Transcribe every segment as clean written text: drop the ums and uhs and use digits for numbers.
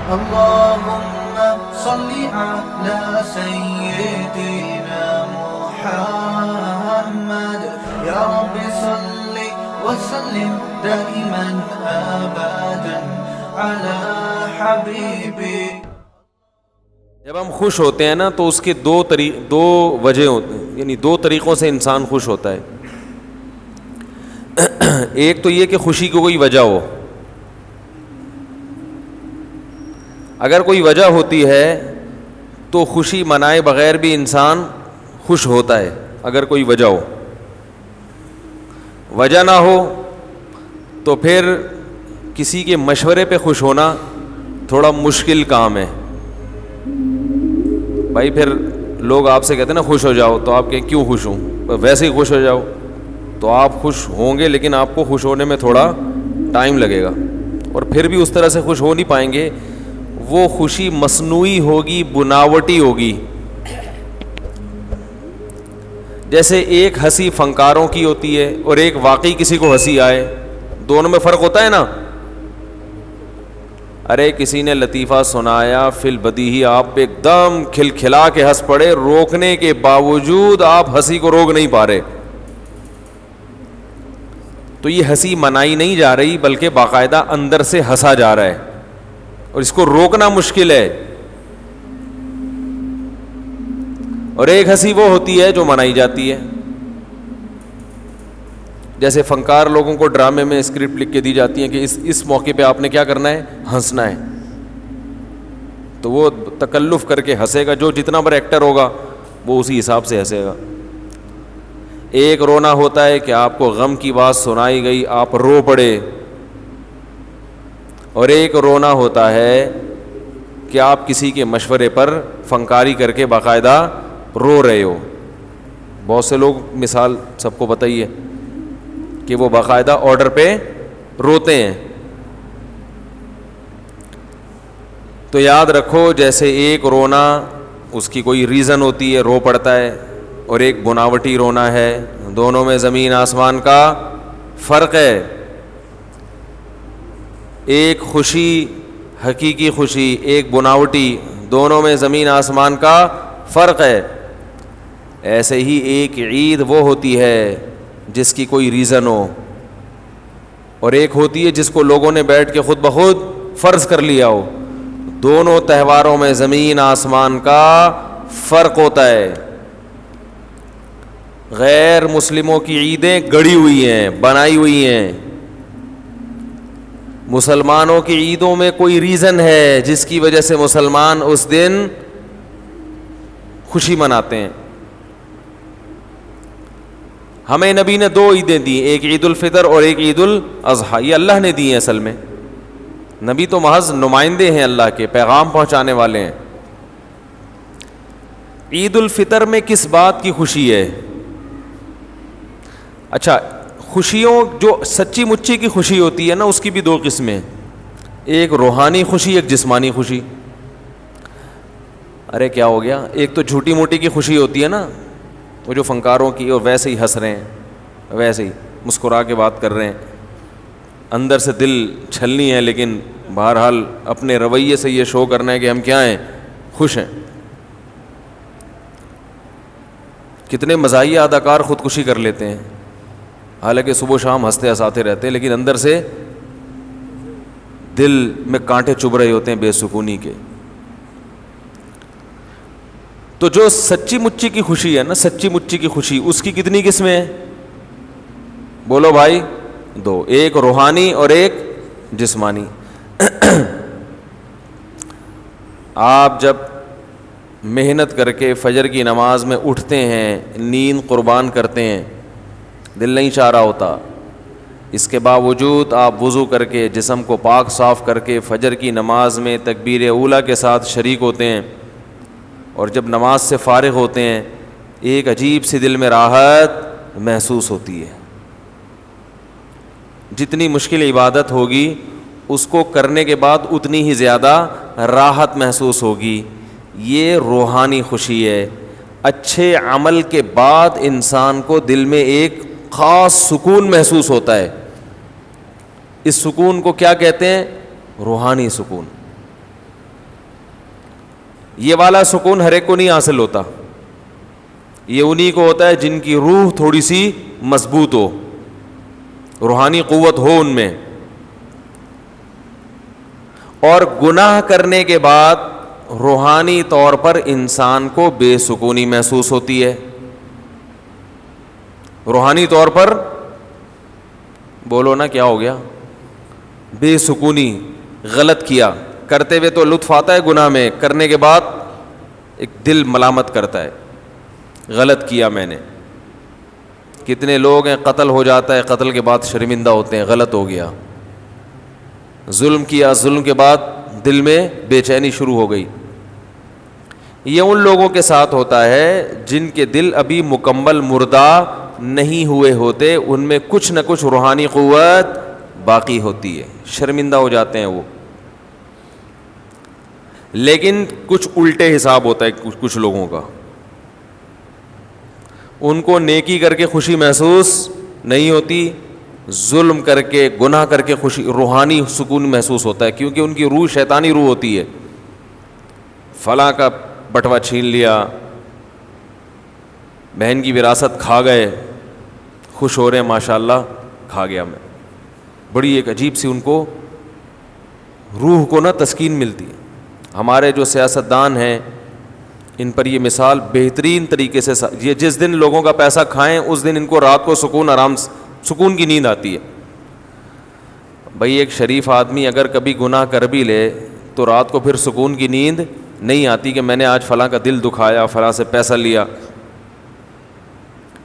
اللهم صل على سيدنا محمد يا رب صل وسلم دائما ابدا على حبيبي. جب ہم خوش ہوتے ہیں نا تو اس کے دو وجہ ہوتے ہیں، یعنی دو طریقوں سے انسان خوش ہوتا ہے. ایک تو یہ کہ خوشی کی کوئی وجہ ہو. اگر کوئی وجہ ہوتی ہے تو خوشی منائے بغیر بھی انسان خوش ہوتا ہے. اگر کوئی وجہ ہو، وجہ نہ ہو تو پھر کسی کے مشورے پہ خوش ہونا تھوڑا مشکل کام ہے. بھائی پھر لوگ آپ سے کہتے ہیں نا خوش ہو جاؤ، تو آپ کہیں کیوں خوش ہوں، ویسے ہی خوش ہو جاؤ. تو آپ خوش ہوں گے لیکن آپ کو خوش ہونے میں تھوڑا ٹائم لگے گا، اور پھر بھی اس طرح سے خوش ہو نہیں پائیں گے. وہ خوشی مصنوعی ہوگی، بناوٹی ہوگی. جیسے ایک ہنسی فنکاروں کی ہوتی ہے اور ایک واقعی کسی کو ہنسی آئے، دونوں میں فرق ہوتا ہے نا. ارے کسی نے لطیفہ سنایا فی البدیہی، آپ ایک دم کھلکھلا کے ہنس پڑے، روکنے کے باوجود آپ ہنسی کو روک نہیں پا رہے. تو یہ ہنسی منائی نہیں جا رہی بلکہ باقاعدہ اندر سے ہنسا جا رہا ہے، اور اس کو روکنا مشکل ہے. اور ایک ہنسی وہ ہوتی ہے جو منائی جاتی ہے. جیسے فنکار لوگوں کو ڈرامے میں اسکرپٹ لکھ کے دی جاتی ہیں کہ اس موقع پہ آپ نے کیا کرنا ہے، ہنسنا ہے. تو وہ تکلف کر کے ہنسے گا، جو جتنا بڑا ایکٹر ہوگا وہ اسی حساب سے ہنسے گا. ایک رونا ہوتا ہے کہ آپ کو غم کی بات سنائی گئی، آپ رو پڑے. اور ایک رونا ہوتا ہے کہ آپ کسی کے مشورے پر فنکاری کر کے باقاعدہ رو رہے ہو. بہت سے لوگ مثال سب کو پتہ ہی ہے کہ وہ باقاعدہ آرڈر پہ روتے ہیں. تو یاد رکھو، جیسے ایک رونا اس کی کوئی ریزن ہوتی ہے، رو پڑتا ہے، اور ایک بناوٹی رونا ہے. دونوں میں زمین آسمان کا فرق ہے. ایک خوشی حقیقی خوشی، ایک بناوٹی، دونوں میں زمین آسمان کا فرق ہے. ایسے ہی ایک عید وہ ہوتی ہے جس کی کوئی ریزن ہو، اور ایک ہوتی ہے جس کو لوگوں نے بیٹھ کے خود بخود فرض کر لیا ہو. دونوں تہواروں میں زمین آسمان کا فرق ہوتا ہے. غیر مسلموں کی عیدیں گڑی ہوئی ہیں، بنائی ہوئی ہیں. مسلمانوں کی عیدوں میں کوئی ریزن ہے جس کی وجہ سے مسلمان اس دن خوشی مناتے ہیں. ہمیں نبی نے دو عیدیں دی، ایک عید الفطر اور ایک عید الاضحیٰ. یہ اللہ نے دی ہیں. اصل میں نبی تو محض نمائندے ہیں، اللہ کے پیغام پہنچانے والے ہیں. عید الفطر میں کس بات کی خوشی ہے؟ اچھا، خوشیوں جو سچی مچی کی خوشی ہوتی ہے نا، اس کی بھی دو قسمیں، ایک روحانی خوشی، ایک جسمانی خوشی. ارے کیا ہو گیا؟ ایک تو جھوٹی موٹی کی خوشی ہوتی ہے نا، وہ جو فنکاروں کی، اور ویسے ہی ہنس رہے ہیں، ویسے ہی مسکرا کے بات کر رہے ہیں، اندر سے دل چھلنی ہے، لیکن بہرحال اپنے رویے سے یہ شو کرنا ہے کہ ہم کیا ہیں، خوش ہیں. کتنے مزاحیہ اداکار خودکشی کر لیتے ہیں، حالانکہ صبح و شام ہنستے ہنساتے رہتے ہیں، لیکن اندر سے دل میں کانٹے چبھ رہے ہوتے ہیں بے سکونی کے. تو جو سچی مچی کی خوشی ہے نا، سچی مچی کی خوشی، اس کی کتنی قسمیں ہیں؟ بولو بھائی. دو، ایک روحانی اور ایک جسمانی. آپ جب محنت کر کے فجر کی نماز میں اٹھتے ہیں، نیند قربان کرتے ہیں، دل نہیں چاہ رہا ہوتا، اس کے باوجود آپ وضو کر کے جسم کو پاک صاف کر کے فجر کی نماز میں تکبیر اولیٰ کے ساتھ شریک ہوتے ہیں، اور جب نماز سے فارغ ہوتے ہیں ایک عجیب سی دل میں راحت محسوس ہوتی ہے. جتنی مشکل عبادت ہوگی اس کو کرنے کے بعد اتنی ہی زیادہ راحت محسوس ہوگی. یہ روحانی خوشی ہے. اچھے عمل کے بعد انسان کو دل میں ایک خاص سکون محسوس ہوتا ہے. اس سکون کو کیا کہتے ہیں؟ روحانی سکون. یہ والا سکون ہر ایک کو نہیں حاصل ہوتا، یہ انہی کو ہوتا ہے جن کی روح تھوڑی سی مضبوط ہو، روحانی قوت ہو ان میں. اور گناہ کرنے کے بعد روحانی طور پر انسان کو بے سکونی محسوس ہوتی ہے. روحانی طور پر بولو نا کیا ہو گیا؟ بے سکونی. غلط کیا، کرتے ہوئے تو لطف آتا ہے گناہ میں، کرنے کے بعد ایک دل ملامت کرتا ہے، غلط کیا میں نے. کتنے لوگ ہیں قتل ہو جاتا ہے، قتل کے بعد شرمندہ ہوتے ہیں، غلط ہو گیا. ظلم کیا، ظلم کے بعد دل میں بے چینی شروع ہو گئی. یہ ان لوگوں کے ساتھ ہوتا ہے جن کے دل ابھی مکمل مردہ نہیں ہوئے ہوتے، ان میں کچھ نہ کچھ روحانی قوت باقی ہوتی ہے، شرمندہ ہو جاتے ہیں وہ. لیکن کچھ الٹے حساب ہوتا ہے کچھ لوگوں کا، ان کو نیکی کر کے خوشی محسوس نہیں ہوتی، ظلم کر کے گناہ کر کے خوشی روحانی سکون محسوس ہوتا ہے، کیونکہ ان کی روح شیطانی روح ہوتی ہے. فلاں کا بٹوا چھین لیا، بہن کی وراثت کھا گئے، خوش ہو رہے ہیں ماشاءاللہ کھا گیا میں. بڑی ایک عجیب سی ان کو روح کو نا تسکین ملتی ہے. ہمارے جو سیاستدان ہیں ان پر یہ مثال بہترین طریقے سے، یہ جس دن لوگوں کا پیسہ کھائیں اس دن ان کو رات کو سکون کی نیند آتی ہے. بھائی ایک شریف آدمی اگر کبھی گناہ کر بھی لے تو رات کو پھر سکون کی نیند نہیں آتی کہ میں نے آج فلاں کا دل دکھایا، فلاں سے پیسہ لیا.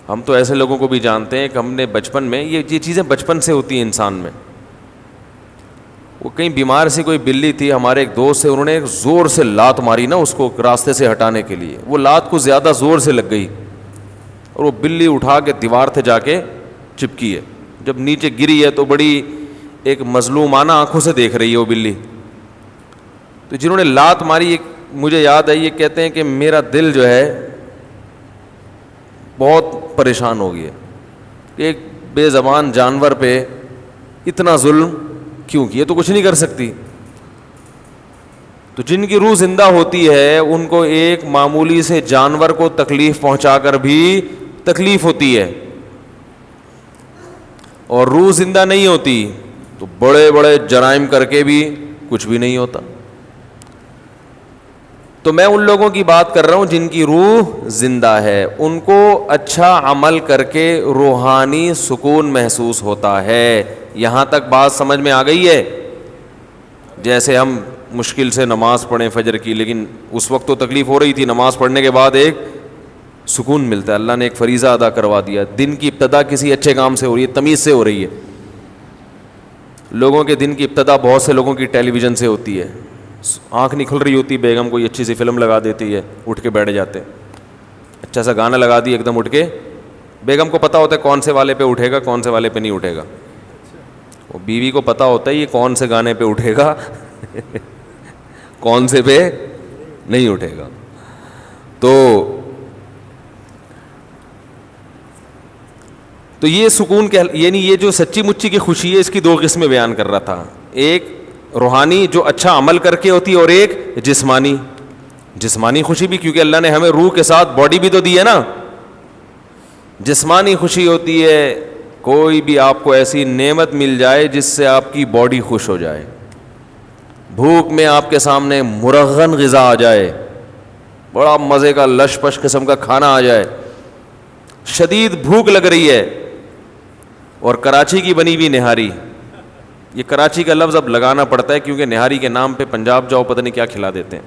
ہم تو ایسے لوگوں کو بھی جانتے ہیں کہ ہم نے بچپن میں یہ چیزیں بچپن سے ہوتی ہیں انسان میں. وہ کہیں بیمار سی کوئی بلی تھی، ہمارے ایک دوست سے، انہوں نے ایک زور سے لات ماری نا اس کو راستے سے ہٹانے کے لیے، وہ لات کو زیادہ زور سے لگ گئی اور وہ بلی اٹھا کے دیوار تھے جا کے چپکی ہے. جب نیچے گری ہے تو بڑی ایک مظلومانہ آنکھوں سے دیکھ رہی ہے وہ بلی. تو جنہوں نے لات ماری مجھے یاد ہے، یہ کہتے ہیں کہ میرا دل جو ہے بہت پریشان ہو گیا کہ ایک بے زبان جانور پہ اتنا ظلم کیوں کیا، تو کچھ نہیں کر سکتی. تو جن کی روح زندہ ہوتی ہے ان کو ایک معمولی سے جانور کو تکلیف پہنچا کر بھی تکلیف ہوتی ہے، اور روح زندہ نہیں ہوتی تو بڑے بڑے جرائم کر کے بھی کچھ بھی نہیں ہوتا. تو میں ان لوگوں کی بات کر رہا ہوں جن کی روح زندہ ہے، ان کو اچھا عمل کر کے روحانی سکون محسوس ہوتا ہے. یہاں تک بات سمجھ میں آ گئی ہے؟ جیسے ہم مشکل سے نماز پڑھیں فجر کی، لیکن اس وقت تو تکلیف ہو رہی تھی، نماز پڑھنے کے بعد ایک سکون ملتا ہے، اللہ نے ایک فریضہ ادا کروا دیا. دن کی ابتدا کسی اچھے کام سے ہو رہی ہے، تمیز سے ہو رہی ہے. لوگوں کے دن کی ابتدا بہت سے لوگوں کی ٹیلی ویژن سے ہوتی ہے. آنکھ نہیں کھل رہی ہوتی، بیگم کوئی اچھی سی فلم لگا دیتی ہے، اٹھ کے بیٹھ جاتے ہیں، اچھا سا گانا لگا دی ایک دم اٹھ کے. بیگم کو پتہ ہوتا ہے کون سے والے پہ اٹھے گا، کون سے والے پہ نہیں اٹھے گا. وہ بیوی کو پتہ ہوتا ہے یہ کون سے گانے پہ اٹھے گا کون سے پہ نہیں اٹھے گا. تو یہ سکون یعنی یہ جو سچی مچی کی خوشی ہے اس کی دو قسمیں بیان کر رہا تھا. ایک روحانی جو اچھا عمل کر کے ہوتی ہے، اور ایک جسمانی خوشی بھی، کیونکہ اللہ نے ہمیں روح کے ساتھ باڈی بھی تو دی ہے نا. جسمانی خوشی ہوتی ہے کوئی بھی آپ کو ایسی نعمت مل جائے جس سے آپ کی باڈی خوش ہو جائے. بھوک میں آپ کے سامنے مرغن غذا آ جائے، بڑا مزے کا لش پش قسم کا کھانا آ جائے، شدید بھوک لگ رہی ہے، اور کراچی کی بنی ہوئی نہاری. یہ کراچی کا لفظ اب لگانا پڑتا ہے کیونکہ نہاری کے نام پہ پنجاب جاؤ پتہ نہیں کیا کھلا دیتے ہیں.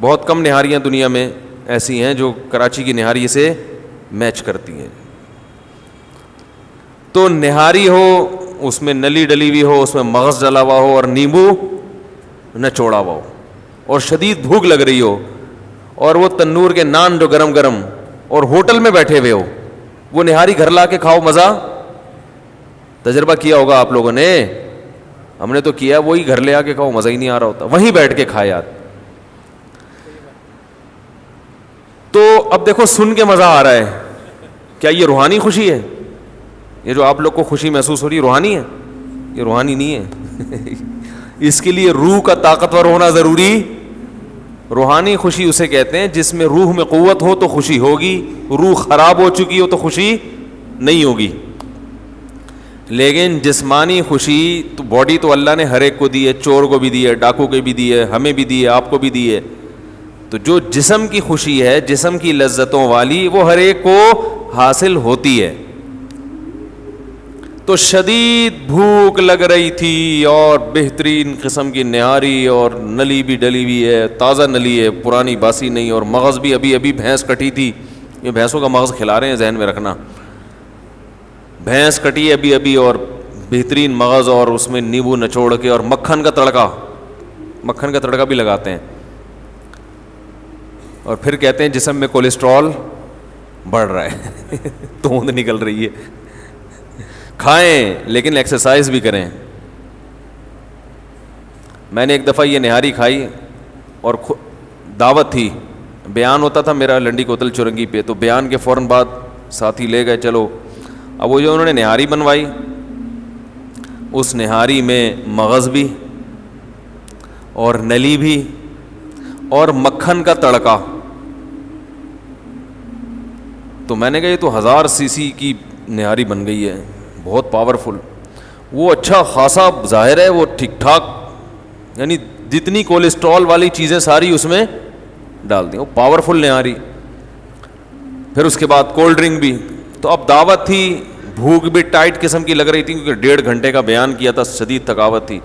بہت کم نہاریاں دنیا میں ایسی ہیں جو کراچی کی نہاری سے میچ کرتی ہیں. تو نہاری ہو اس میں نلی ڈلی ہوئی ہو، اس میں مغز ڈلا ہوا ہو اور نیمبو نچوڑا ہوا ہو، اور شدید بھوک لگ رہی ہو، اور وہ تنور کے نان جو گرم گرم، اور ہوٹل میں بیٹھے ہوئے ہو، وہ نہاری گھر لا کے کھاؤ، مزہ تجربہ کیا ہوگا آپ لوگوں نے. ہم نے تو کیا، وہی گھر لے آ کے کھاؤ، مزہ ہی نہیں آ رہا ہوتا، وہیں بیٹھ کے کھائے یار. تو اب دیکھو سن کے مزہ آ رہا ہے، کیا یہ روحانی خوشی ہے؟ یہ جو آپ لوگ کو خوشی محسوس ہو رہی ہے روحانی ہے؟ یہ روحانی نہیں ہے اس کے لیے روح کا طاقتور ہونا ضروری روحانی خوشی اسے کہتے ہیں جس میں روح میں قوت ہو تو خوشی ہوگی, روح خراب ہو چکی ہو تو خوشی نہیں ہوگی. لیکن جسمانی خوشی تو باڈی تو اللہ نے ہر ایک کو دی ہے, چور کو بھی دی ہے, ڈاکو کو بھی دی ہے, ہمیں بھی دی ہے, آپ کو بھی دی ہے. تو جو جسم کی خوشی ہے, جسم کی لذتوں والی, وہ ہر ایک کو حاصل ہوتی ہے. تو شدید بھوک لگ رہی تھی اور بہترین قسم کی نہاری, اور نلی بھی ڈلی ہوئی ہے, تازہ نلی ہے, پرانی باسی نہیں, اور مغز بھی ابھی ابھی بھینس کٹی تھی. یہ بھینسوں کا مغز کھلا رہے ہیں, ذہن میں رکھنا, بھینس کٹی ہے ابھی ابھی اور بہترین مغز, اور اس میں نیبو نچوڑ کے, اور مکھن کا تڑکا بھی لگاتے ہیں, اور پھر کہتے ہیں جسم میں کولیسٹرول بڑھ رہا ہے, توند نکل رہی ہے. کھائیں لیکن ایکسرسائز بھی کریں. میں نے ایک دفعہ یہ نہاری کھائی اور دعوت تھی, بیان ہوتا تھا میرا لنڈی کوتل چورنگی پہ, تو بیان کے فوراً بعد ساتھی لے گئے چلو. اب وہ جو انہوں نے نہاری بنوائی, اس نہاری میں مغز بھی اور نلی بھی اور مکھن کا تڑکا, تو میں نے کہا یہ تو 1000 cc کی نہاری بن گئی ہے, بہت پاورفل. وہ اچھا خاصا ظاہر ہے وہ ٹھیک ٹھاک, یعنی جتنی کولیسٹرول والی چیزیں ساری اس میں ڈال دیں, وہ پاورفل نہاری. پھر اس کے بعد کولڈ ڈرنک بھی. تو اب دعوت تھی, بھوک بھی ٹائٹ قسم کی لگ رہی تھی کیونکہ 1.5 گھنٹے کا بیان کیا تھا, شدید تھکاوٹ تھی.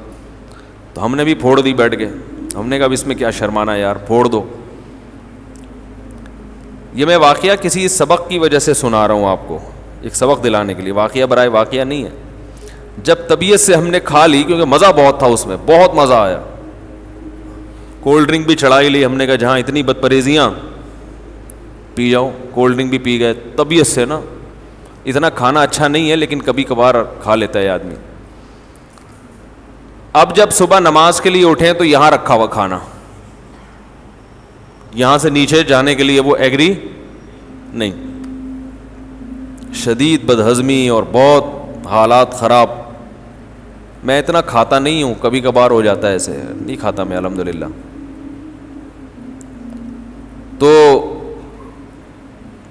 تو ہم نے بھی پھوڑ دی بیٹھ کے. ہم نے کہا اب اس میں کیا شرمانا یار, پھوڑ دو. یہ میں واقعہ کسی سبق کی وجہ سے سنا رہا ہوں آپ کو, ایک سبق دلانے کے لیے, واقعہ برائے واقعہ نہیں ہے. جب طبیعت سے ہم نے کھا لی, کیونکہ مزہ بہت تھا اس میں, بہت مزہ آیا, کولڈ ڈرنک بھی چڑھائی لی. ہم نے کہا جہاں اتنی بدپریزیاں پی جاؤ, کولڈ ڈرنک بھی پی گئے. طبیعت سے نا, اتنا کھانا اچھا نہیں ہے لیکن کبھی کبھار کھا لیتا ہے آدمی. اب جب صبح نماز کے لیے اٹھیں تو یہاں رکھا ہوا کھانا, یہاں سے نیچے جانے کے لیے وہ ایگری نہیں, شدید بدہضمی اور بہت حالات خراب. میں اتنا کھاتا نہیں ہوں, کبھی کبھار ہو جاتا ہے ایسے, نہیں کھاتا میں الحمدللہ. تو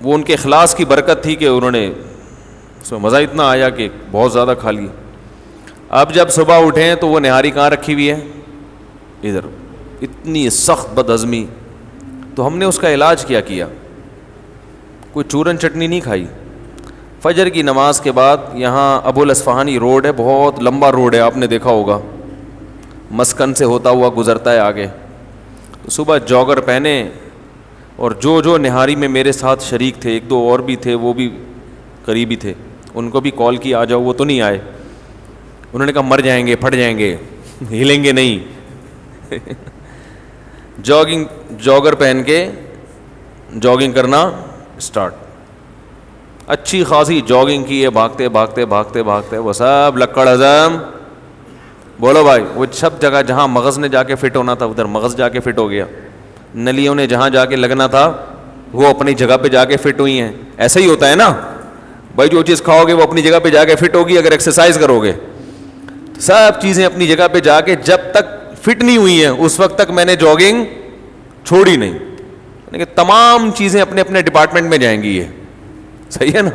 وہ ان کے اخلاص کی برکت تھی کہ انہوں نے, اس میں مزہ اتنا آیا کہ بہت زیادہ کھا لی. اب جب صبح اٹھیں تو وہ نہاری کہاں رکھی ہوئی ہے, ادھر. اتنی سخت بدہضمی. تو ہم نے اس کا علاج کیا, کوئی چورن چٹنی نہیں کھائی. فجر کی نماز کے بعد یہاں ابو الاصفہانی روڈ ہے, بہت لمبا روڈ ہے, آپ نے دیکھا ہوگا, مسکن سے ہوتا ہوا گزرتا ہے آگے. تو صبح جاگر پہنے, اور جو نہاری میں میرے ساتھ شریک تھے, 1-2 اور بھی تھے, وہ بھی قریبی تھے, ان کو بھی کال کی آ جاؤ, وہ تو نہیں آئے. انہوں نے کہا مر جائیں گے, پھٹ جائیں گے, ہلیں گے نہیں. جاگر پہن کے جاگنگ کرنا اسٹارٹ. اچھی خاصی جاگنگ کی ہے, بھاگتے بھاگتے بھاگتے بھاگتے, وہ سب لکڑ ہضم, بولو بھائی, وہ سب جگہ جہاں مغز نے جا کے فٹ ہونا تھا ادھر مغز جا کے فٹ ہو گیا, نلیوں نے جہاں جا کے لگنا تھا وہ اپنی جگہ پہ جا کے فٹ ہوئی ہیں. ایسا ہی ہوتا ہے نا بھائی, جو چیز کھاؤ گے وہ اپنی جگہ پہ جا کے فٹ ہوگی. اگر ایکسرسائز کرو گے سب چیزیں اپنی جگہ پہ جا کے, جب تک فٹ نہیں ہوئی ہیں اس وقت تک میں نے جاگنگ چھوڑی نہیں. یعنی کہ تمام چیزیں اپنے اپنے ڈپارٹمنٹ میں جائیں گی. یہ صحیح ہے نا,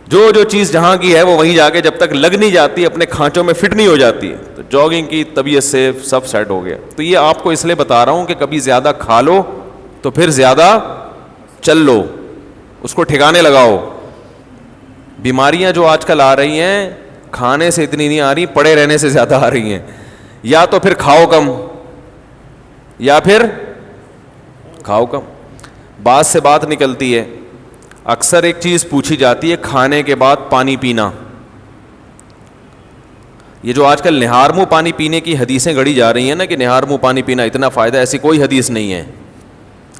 جو چیز جہاں کی ہے وہ وہیں جا کے جب تک لگ نہیں جاتی, اپنے کھانچوں میں فٹ نہیں ہو جاتی ہے. تو جاگنگ کی طبیعت سے سب سیٹ ہو گیا. تو یہ آپ کو اس لیے بتا رہا ہوں کہ کبھی زیادہ کھا لو تو پھر زیادہ چل لو, اس کو ٹھکانے لگاؤ. بیماریاں جو آج کل آ رہی ہیں کھانے سے اتنی نہیں آ رہی, پڑے رہنے سے زیادہ آ رہی ہیں. یا تو پھر کھاؤ کم, یا پھر کھاؤ کم. بات سے بات نکلتی ہے, اکثر ایک چیز پوچھی جاتی ہے, کھانے کے بعد پانی پینا. یہ جو آج کل نہار منہ پانی پینے کی حدیثیں گڑھی جا رہی ہیں نا کہ نہار منہ پانی پینا اتنا فائدہ, ایسی کوئی حدیث نہیں ہے.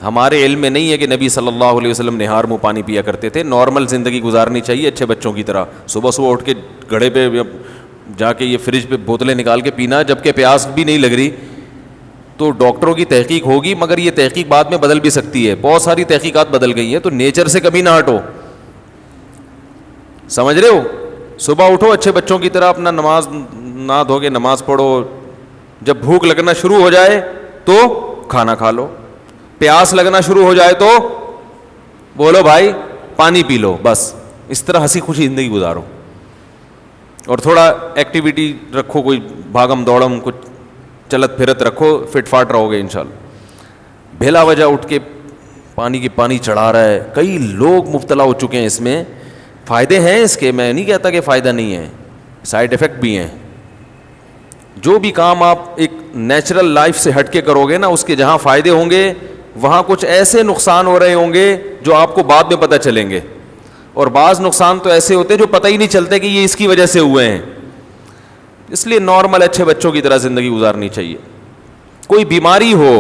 ہمارے علم میں نہیں ہے کہ نبی صلی اللہ علیہ وسلم نہار منہ پانی پیا کرتے تھے. نارمل زندگی گزارنی چاہیے اچھے بچوں کی طرح. صبح صبح اٹھ کے گھڑے پہ جا کے یہ فریج پہ بوتلیں نکال کے پینا, جبکہ پیاس بھی نہیں لگ رہی. تو ڈاکٹروں کی تحقیق ہوگی, مگر یہ تحقیق بعد میں بدل بھی سکتی ہے. بہت ساری تحقیقات بدل گئی ہیں. تو نیچر سے کبھی نہ ہٹو, سمجھ رہے ہو. صبح اٹھو اچھے بچوں کی طرح, اپنا نماز نہ دھو کے نماز پڑھو. جب بھوک لگنا شروع ہو جائے تو کھانا کھا لو, پیاس لگنا شروع ہو جائے تو بولو بھائی پانی پی لو, بس اس طرح ہنسی خوشی زندگی گزارو. اور تھوڑا ایکٹیویٹی رکھو, کوئی بھاگم دوڑم, کچھ چلت پھرت رکھو, فٹ فاٹ رہو گے انشاءاللہ. بھلا وجہ اٹھ کے پانی چڑھا رہا ہے, کئی لوگ مبتلا ہو چکے ہیں اس میں. فائدے ہیں اس کے, میں نہیں کہتا کہ فائدہ نہیں ہے, سائیڈ افیکٹ بھی ہیں. جو بھی کام آپ ایک نیچرل لائف سے ہٹ کے کرو گے نا, اس کے جہاں فائدے ہوں گے وہاں کچھ ایسے نقصان ہو رہے ہوں گے جو آپ کو بعد میں پتہ چلیں گے. اور بعض نقصان تو ایسے ہوتے ہیں جو پتہ ہی نہیں چلتے کہ یہ اس کی وجہ سے ہوئے ہیں. اس لیے نارمل اچھے بچوں کی طرح زندگی گزارنی چاہیے. کوئی بیماری ہو,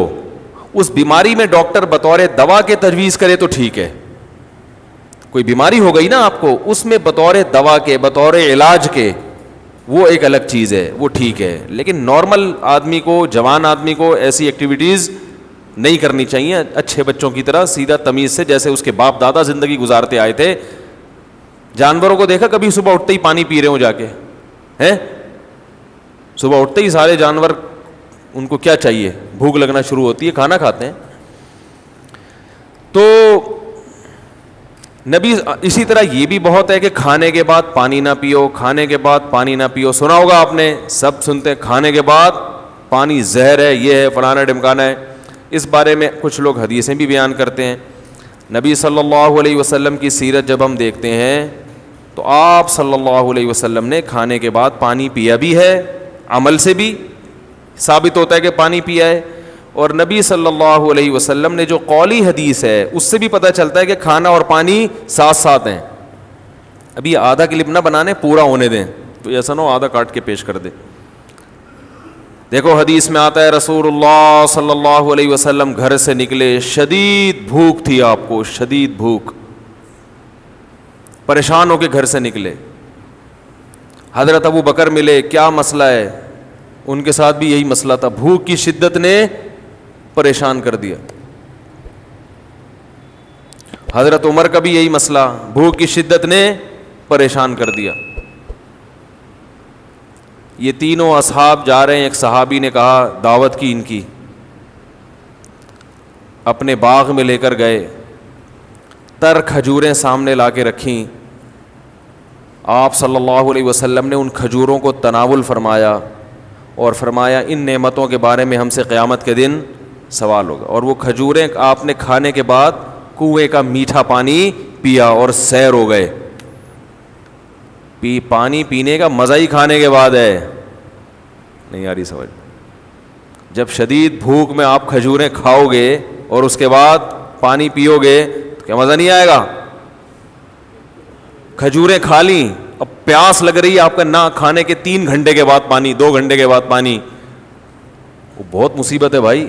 اس بیماری میں ڈاکٹر بطور دوا کے تجویز کرے تو ٹھیک ہے. کوئی بیماری ہو گئی نا آپ کو, اس میں بطور دوا کے, بطور علاج کے, وہ ایک الگ چیز ہے, وہ ٹھیک ہے. لیکن نارمل آدمی کو, جوان آدمی کو ایسی ایکٹیویٹیز نہیں کرنی چاہیے. اچھے بچوں کی طرح سیدھا تمیز سے, جیسے اس کے باپ دادا زندگی گزارتے آئے تھے. جانوروں کو دیکھا کبھی صبح اٹھتے ہی پانی پی رہے ہوں جا کے, ہیں؟ صبح اٹھتے ہی سارے جانور, ان کو کیا چاہیے, بھوک لگنا شروع ہوتی ہے, کھانا کھاتے ہیں. تو نبی اسی طرح یہ بھی بہت ہے کہ کھانے کے بعد پانی نہ پیو, کھانے کے بعد پانی نہ پیو. سنا ہوگا آپ نے, سب سنتے ہیں کھانے کے بعد پانی زہر ہے, یہ ہے, فلانا ڈمکانا ہے. اس بارے میں کچھ لوگ حدیثیں بھی بیان کرتے ہیں. نبی صلی اللہ علیہ وسلم کی سیرت جب ہم دیکھتے ہیں تو آپ صلی اللہ علیہ وسلم نے کھانے کے بعد پانی پیا بھی ہے, عمل سے بھی ثابت ہوتا ہے کہ پانی پیا ہے. اور نبی صلی اللہ علیہ وسلم نے جو قولی حدیث ہے اس سے بھی پتہ چلتا ہے کہ کھانا اور پانی ساتھ ساتھ ہیں. ابھی آدھا کلپ نہ بنانے, پورا ہونے دیں, تو ایسا نہ ہو آدھا کاٹ کے پیش کر دے. دیکھو حدیث میں آتا ہے رسول اللہ صلی اللہ علیہ وسلم گھر سے نکلے, شدید بھوک تھی آپ کو, شدید بھوک, پریشان ہو کے گھر سے نکلے. حضرت ابو بکر ملے, کیا مسئلہ ہے؟ ان کے ساتھ بھی یہی مسئلہ تھا, بھوک کی شدت نے پریشان کر دیا. حضرت عمر کا بھی یہی مسئلہ, بھوک کی شدت نے پریشان کر دیا. یہ تینوں اصحاب جا رہے ہیں. ایک صحابی نے کہا, دعوت کی ان کی, اپنے باغ میں لے کر گئے, تر کھجوریں سامنے لا کے رکھیں. آپ صلی اللہ علیہ وسلم نے ان کھجوروں کو تناول فرمایا اور فرمایا ان نعمتوں کے بارے میں ہم سے قیامت کے دن سوال ہوگا. اور وہ کھجوریں آپ نے کھانے کے بعد کنویں کا میٹھا پانی پیا اور سیر ہو گئے. پانی پینے کا مزہ ہی کھانے کے بعد ہے, نہیں آ رہی سمجھ. جب شدید بھوک میں آپ کھجوریں کھاؤ گے اور اس کے بعد پانی پیو گے تو کیا مزہ نہیں آئے گا؟ کھجوریں کھا لیں, اب پیاس لگ رہی ہے آپ کا, نہ کھانے کے 3 گھنٹے کے بعد پانی, 2 گھنٹے کے بعد پانی, وہ بہت مصیبت ہے بھائی.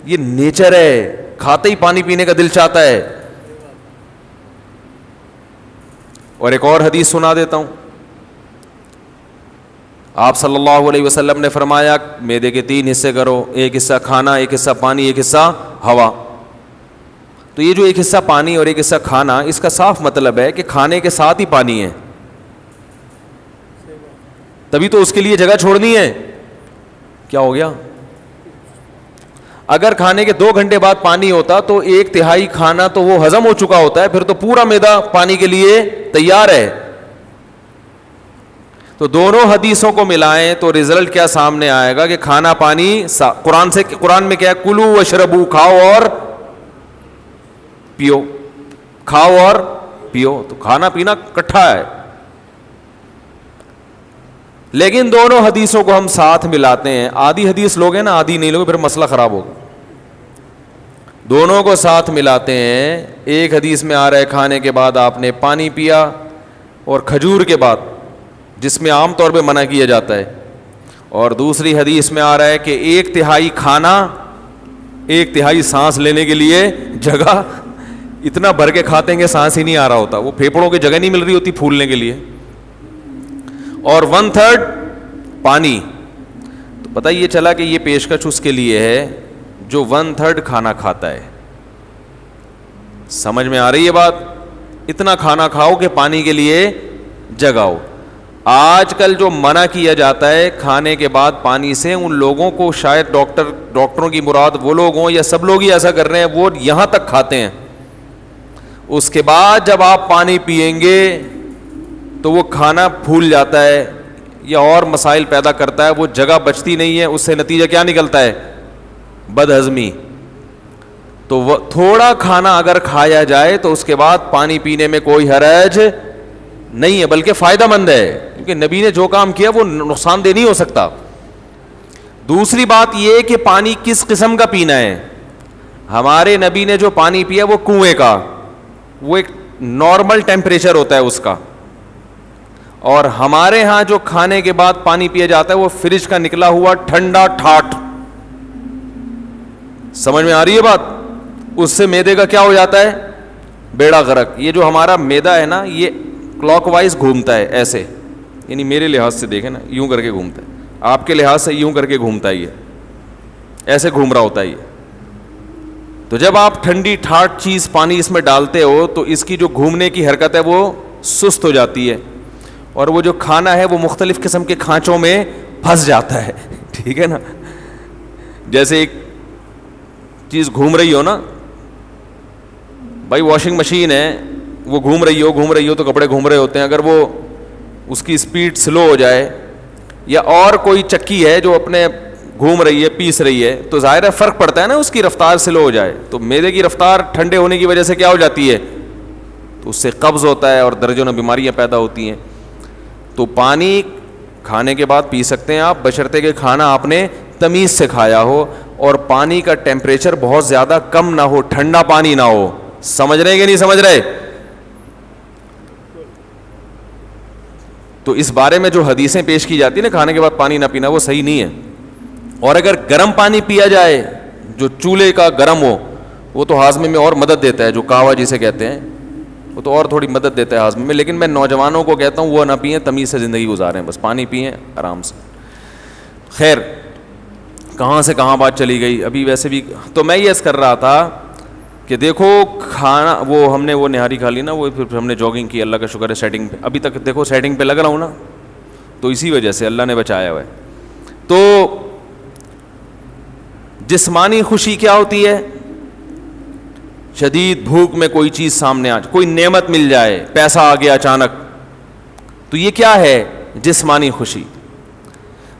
یہ نیچر ہے, کھاتے ہی پانی پینے کا دل چاہتا ہے. اور ایک اور حدیث سنا دیتا ہوں. آپ صلی اللہ علیہ وسلم نے فرمایا معدے کے 3 حصے کرو, ایک حصہ کھانا, ایک حصہ پانی, ایک حصہ ہوا. تو یہ جو ایک حصہ پانی اور ایک حصہ کھانا, اس کا صاف مطلب ہے کہ کھانے کے ساتھ ہی پانی ہے, تبھی تو اس کے لیے جگہ چھوڑنی ہے. کیا ہو گیا؟ اگر کھانے کے 2 گھنٹے بعد پانی ہوتا تو 1/3 کھانا تو وہ ہضم ہو چکا ہوتا ہے, پھر تو پورا معدہ پانی کے لیے تیار ہے. تو دونوں حدیثوں کو ملائیں تو رزلٹ کیا سامنے آئے گا کہ کھانا پانی قرآن میں کیا ہے, کلو واشربو, کھاؤ اور پیو, کھاؤ اور پیو. تو کھانا پینا اکٹھا ہے. لیکن دونوں حدیثوں کو ہم ساتھ ملاتے ہیں. آدھی حدیث لوگ ہیں نا, آدھی نہیں لوگ, پھر مسئلہ خراب ہوگا. دونوں کو ساتھ ملاتے ہیں. ایک حدیث میں آ رہا ہے کھانے کے بعد آپ نے پانی پیا, اور کھجور کے بعد, جس میں عام طور پہ منع کیا جاتا ہے. اور دوسری حدیث میں آ رہا ہے کہ 1/3 کھانا, 1/3 سانس لینے کے لیے جگہ. اتنا بھر کے کھاتے ہیں کہ سانس ہی نہیں آ رہا ہوتا, وہ پھیپھڑوں کی جگہ نہیں مل رہی ہوتی پھولنے کے لیے. اور 1/3 پانی. تو پتہ یہ چلا کہ یہ پیشکش اس کے لیے ہے جو 1/3 کھانا کھاتا ہے. سمجھ میں آ رہی ہے بات؟ اتنا کھانا کھاؤ کہ پانی کے لیے جگہ ہو. آج کل جو منع کیا جاتا ہے کھانے کے بعد پانی سے، ان لوگوں کو شاید ڈاکٹروں کی مراد وہ لوگ ہوں یا سب لوگ ہی ایسا کر رہے ہیں، وہ یہاں تک کھاتے ہیں، اس کے بعد جب آپ پانی پیئیں گے تو وہ کھانا پھول جاتا ہے یا اور مسائل پیدا کرتا ہے، وہ جگہ بچتی نہیں ہے، اس سے نتیجہ کیا نکلتا ہے؟ بد ہضمی. تو وہ تھوڑا کھانا اگر کھایا جائے تو اس کے بعد پانی پینے میں کوئی حرج نہیں ہے، بلکہ فائدہ مند ہے، کیونکہ نبی نے جو کام کیا وہ نقصان دہ نہیں ہو سکتا. دوسری بات یہ کہ پانی کس قسم کا پینا ہے. ہمارے نبی نے جو پانی پیا وہ کنویں کا، وہ ایک نارمل ٹیمپریچر ہوتا ہے اس کا، اور ہمارے ہاں جو کھانے کے بعد پانی پیا جاتا ہے وہ فریج کا نکلا ہوا ٹھنڈا ٹھاٹ. سمجھ میں آ رہی ہے بات؟ اس سے میدے کا کیا ہو جاتا ہے؟ بیڑا غرق. یہ جو ہمارا میدا ہے نا، یہ کلاک وائز گھومتا ہے ایسے، یعنی میرے لحاظ سے دیکھیں نا، یوں کر کے گھومتا ہے، آپ کے لحاظ سے یوں کر کے گھومتا ہے، یہ ایسے گھوم رہا ہوتا ہے یہ. تو جب آپ ٹھنڈی ٹھاٹ چیز پانی اس میں ڈالتے ہو تو اس کی جو گھومنے کی حرکت ہے وہ سست ہو جاتی ہے، اور وہ جو کھانا ہے وہ مختلف قسم کے کھانچوں میں پھنس جاتا ہے. ٹھیک ہے نا؟ جیسے ایک چیز گھوم رہی ہو نا بھائی، واشنگ مشین ہے، وہ گھوم رہی ہو تو کپڑے گھوم رہے ہوتے ہیں. اگر وہ اس کی سپیڈ سلو ہو جائے، یا اور کوئی چکی ہے جو اپنے گھوم رہی ہے، پیس رہی ہے، تو ظاہر ہے فرق پڑتا ہے نا، اس کی رفتار سلو ہو جائے تو میدے کی رفتار ٹھنڈے ہونے کی وجہ سے کیا ہو جاتی ہے؟ تو اس سے قبض ہوتا ہے اور درجنوں بیماریاں پیدا ہوتی ہیں. تو پانی کھانے کے بعد پی سکتے ہیں آپ، بشرطے کہ کھانا آپ نے تمیز سے کھایا ہو اور پانی کا ٹیمپریچر بہت زیادہ کم نہ ہو، ٹھنڈا پانی نہ ہو. سمجھ رہے کہ نہیں سمجھ رہے؟ تو اس بارے میں جو حدیثیں پیش کی جاتی ہیں نا کھانے کے بعد پانی نہ پینا، وہ صحیح نہیں ہے. اور اگر گرم پانی پیا جائے جو چولہے کا گرم ہو، وہ تو ہاضمے میں اور مدد دیتا ہے، جو قہوہ جسے کہتے ہیں، وہ تو اور تھوڑی مدد دیتا ہے ہاضمے میں. لیکن میں نوجوانوں کو کہتا ہوں وہ نہ پئیں، تمیز سے زندگی گزاریں، بس پانی پئیں آرام سے. خیر، کہاں سے کہاں بات چلی گئی ابھی. ویسے بھی تو میں یہ عرض کر رہا تھا کہ دیکھو کھانا، وہ ہم نے وہ نہاری کھا لی نا، وہ پھر ہم نے جاگنگ کی، اللہ کا شکر ہے سیٹنگ پہ ابھی تک دیکھو سیٹنگ پہ لگ رہا ہوں نا، تو اسی وجہ سے اللہ نے بچایا ہوا ہے. تو جسمانی خوشی کیا ہوتی ہے؟ شدید بھوک میں کوئی چیز سامنے آ جائے، کوئی نعمت مل جائے، پیسہ آ گیا اچانک، تو یہ کیا ہے؟ جسمانی خوشی.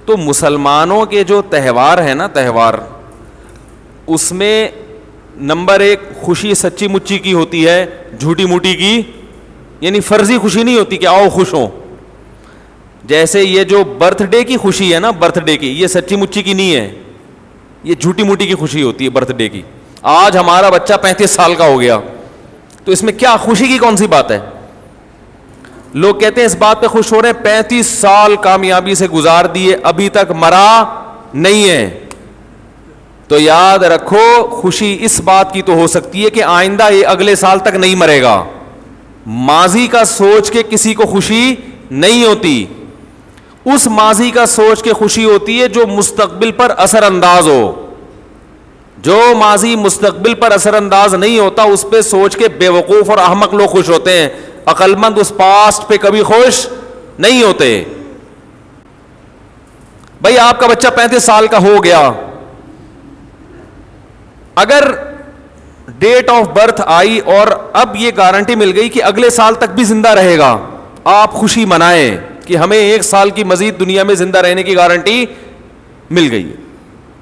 تو مسلمانوں کے جو تہوار ہیں نا، تہوار، اس میں نمبر 1 خوشی سچی مچی کی ہوتی ہے، جھوٹی موٹی کی، یعنی فرضی خوشی نہیں ہوتی کہ آؤ خوش ہوں. جیسے یہ جو برتھ ڈے کی خوشی ہے نا، برتھ ڈے کی، یہ سچی مچی کی نہیں ہے، یہ جھوٹی موٹی کی خوشی ہوتی ہے برتھ ڈے کی. آج ہمارا بچہ 35 سال کا ہو گیا، تو اس میں کیا خوشی کی کون سی بات ہے؟ لوگ کہتے ہیں اس بات پہ خوش ہو رہے ہیں 35 سال کامیابی سے گزار دیے، ابھی تک مرا نہیں ہے. تو یاد رکھو خوشی اس بات کی تو ہو سکتی ہے کہ آئندہ یہ اگلے سال تک نہیں مرے گا. ماضی کا سوچ کے کسی کو خوشی نہیں ہوتی، اس ماضی کا سوچ کے خوشی ہوتی ہے جو مستقبل پر اثر انداز ہو. جو ماضی مستقبل پر اثر انداز نہیں ہوتا اس پہ سوچ کے بے وقوف اور احمق لوگ خوش ہوتے ہیں، عقل مند اس پاسٹ پہ کبھی خوش نہیں ہوتے. بھائی آپ کا بچہ 35 سال کا ہو گیا، اگر ڈیٹ آف برتھ آئی اور اب یہ گارنٹی مل گئی کہ اگلے سال تک بھی زندہ رہے گا، آپ خوشی منائیں کہ ہمیں 1 سال کی مزید دنیا میں زندہ رہنے کی گارنٹی مل گئی ہے.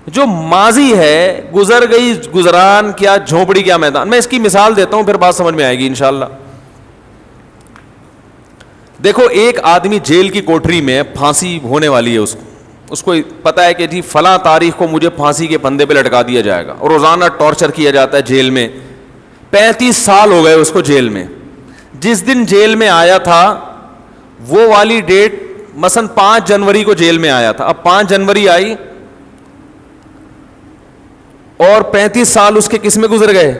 جو ماضی ہے گزر گئی، گزران کیا جھونپڑی کیا میدان. میں اس کی مثال دیتا ہوں پھر بات سمجھ میں آئے گی انشاءاللہ. دیکھو ایک آدمی جیل کی کوٹری میں، پھانسی ہونے والی ہے، اس کو پتا ہے کہ جی فلاں تاریخ کو مجھے پھانسی کے پھندے پہ لٹکا دیا جائے گا، اور روزانہ ٹارچر کیا جاتا ہے جیل میں. 35 سال ہو گئے اس کو جیل میں. جس دن جیل میں آیا تھا وہ والی ڈیٹ مثلا 5 جنوری کو جیل میں آیا تھا. اب 5 جنوری آئی اور 35 سال اس کے کس میں گزر گئے؟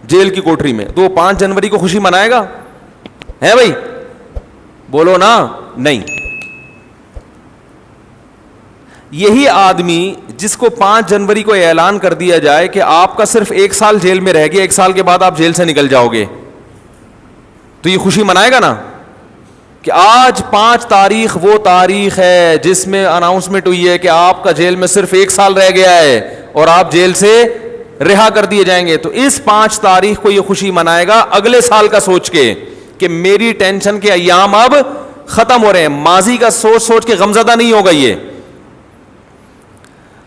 جیل کی کوٹری میں. تو وہ 5 جنوری کو خوشی منائے گا؟ ہے بھائی؟ بولو نا. نہیں. یہی آدمی جس کو 5 جنوری کو اعلان کر دیا جائے کہ آپ کا صرف 1 سال جیل میں رہ گیا، 1 سال کے بعد آپ جیل سے نکل جاؤ گے، تو یہ خوشی منائے گا نا کہ آج 5 تاریخ وہ تاریخ ہے جس میں اناؤنسمنٹ ہوئی ہے کہ آپ کا جیل میں صرف 1 سال رہ گیا ہے اور آپ جیل سے رہا کر دیے جائیں گے. تو اس 5 تاریخ کو یہ خوشی منائے گا اگلے سال کا سوچ کے کہ میری ٹینشن کے ایام اب ختم ہو رہے ہیں. ماضی کا سوچ سوچ کے غمزدہ نہیں ہوگا. یہ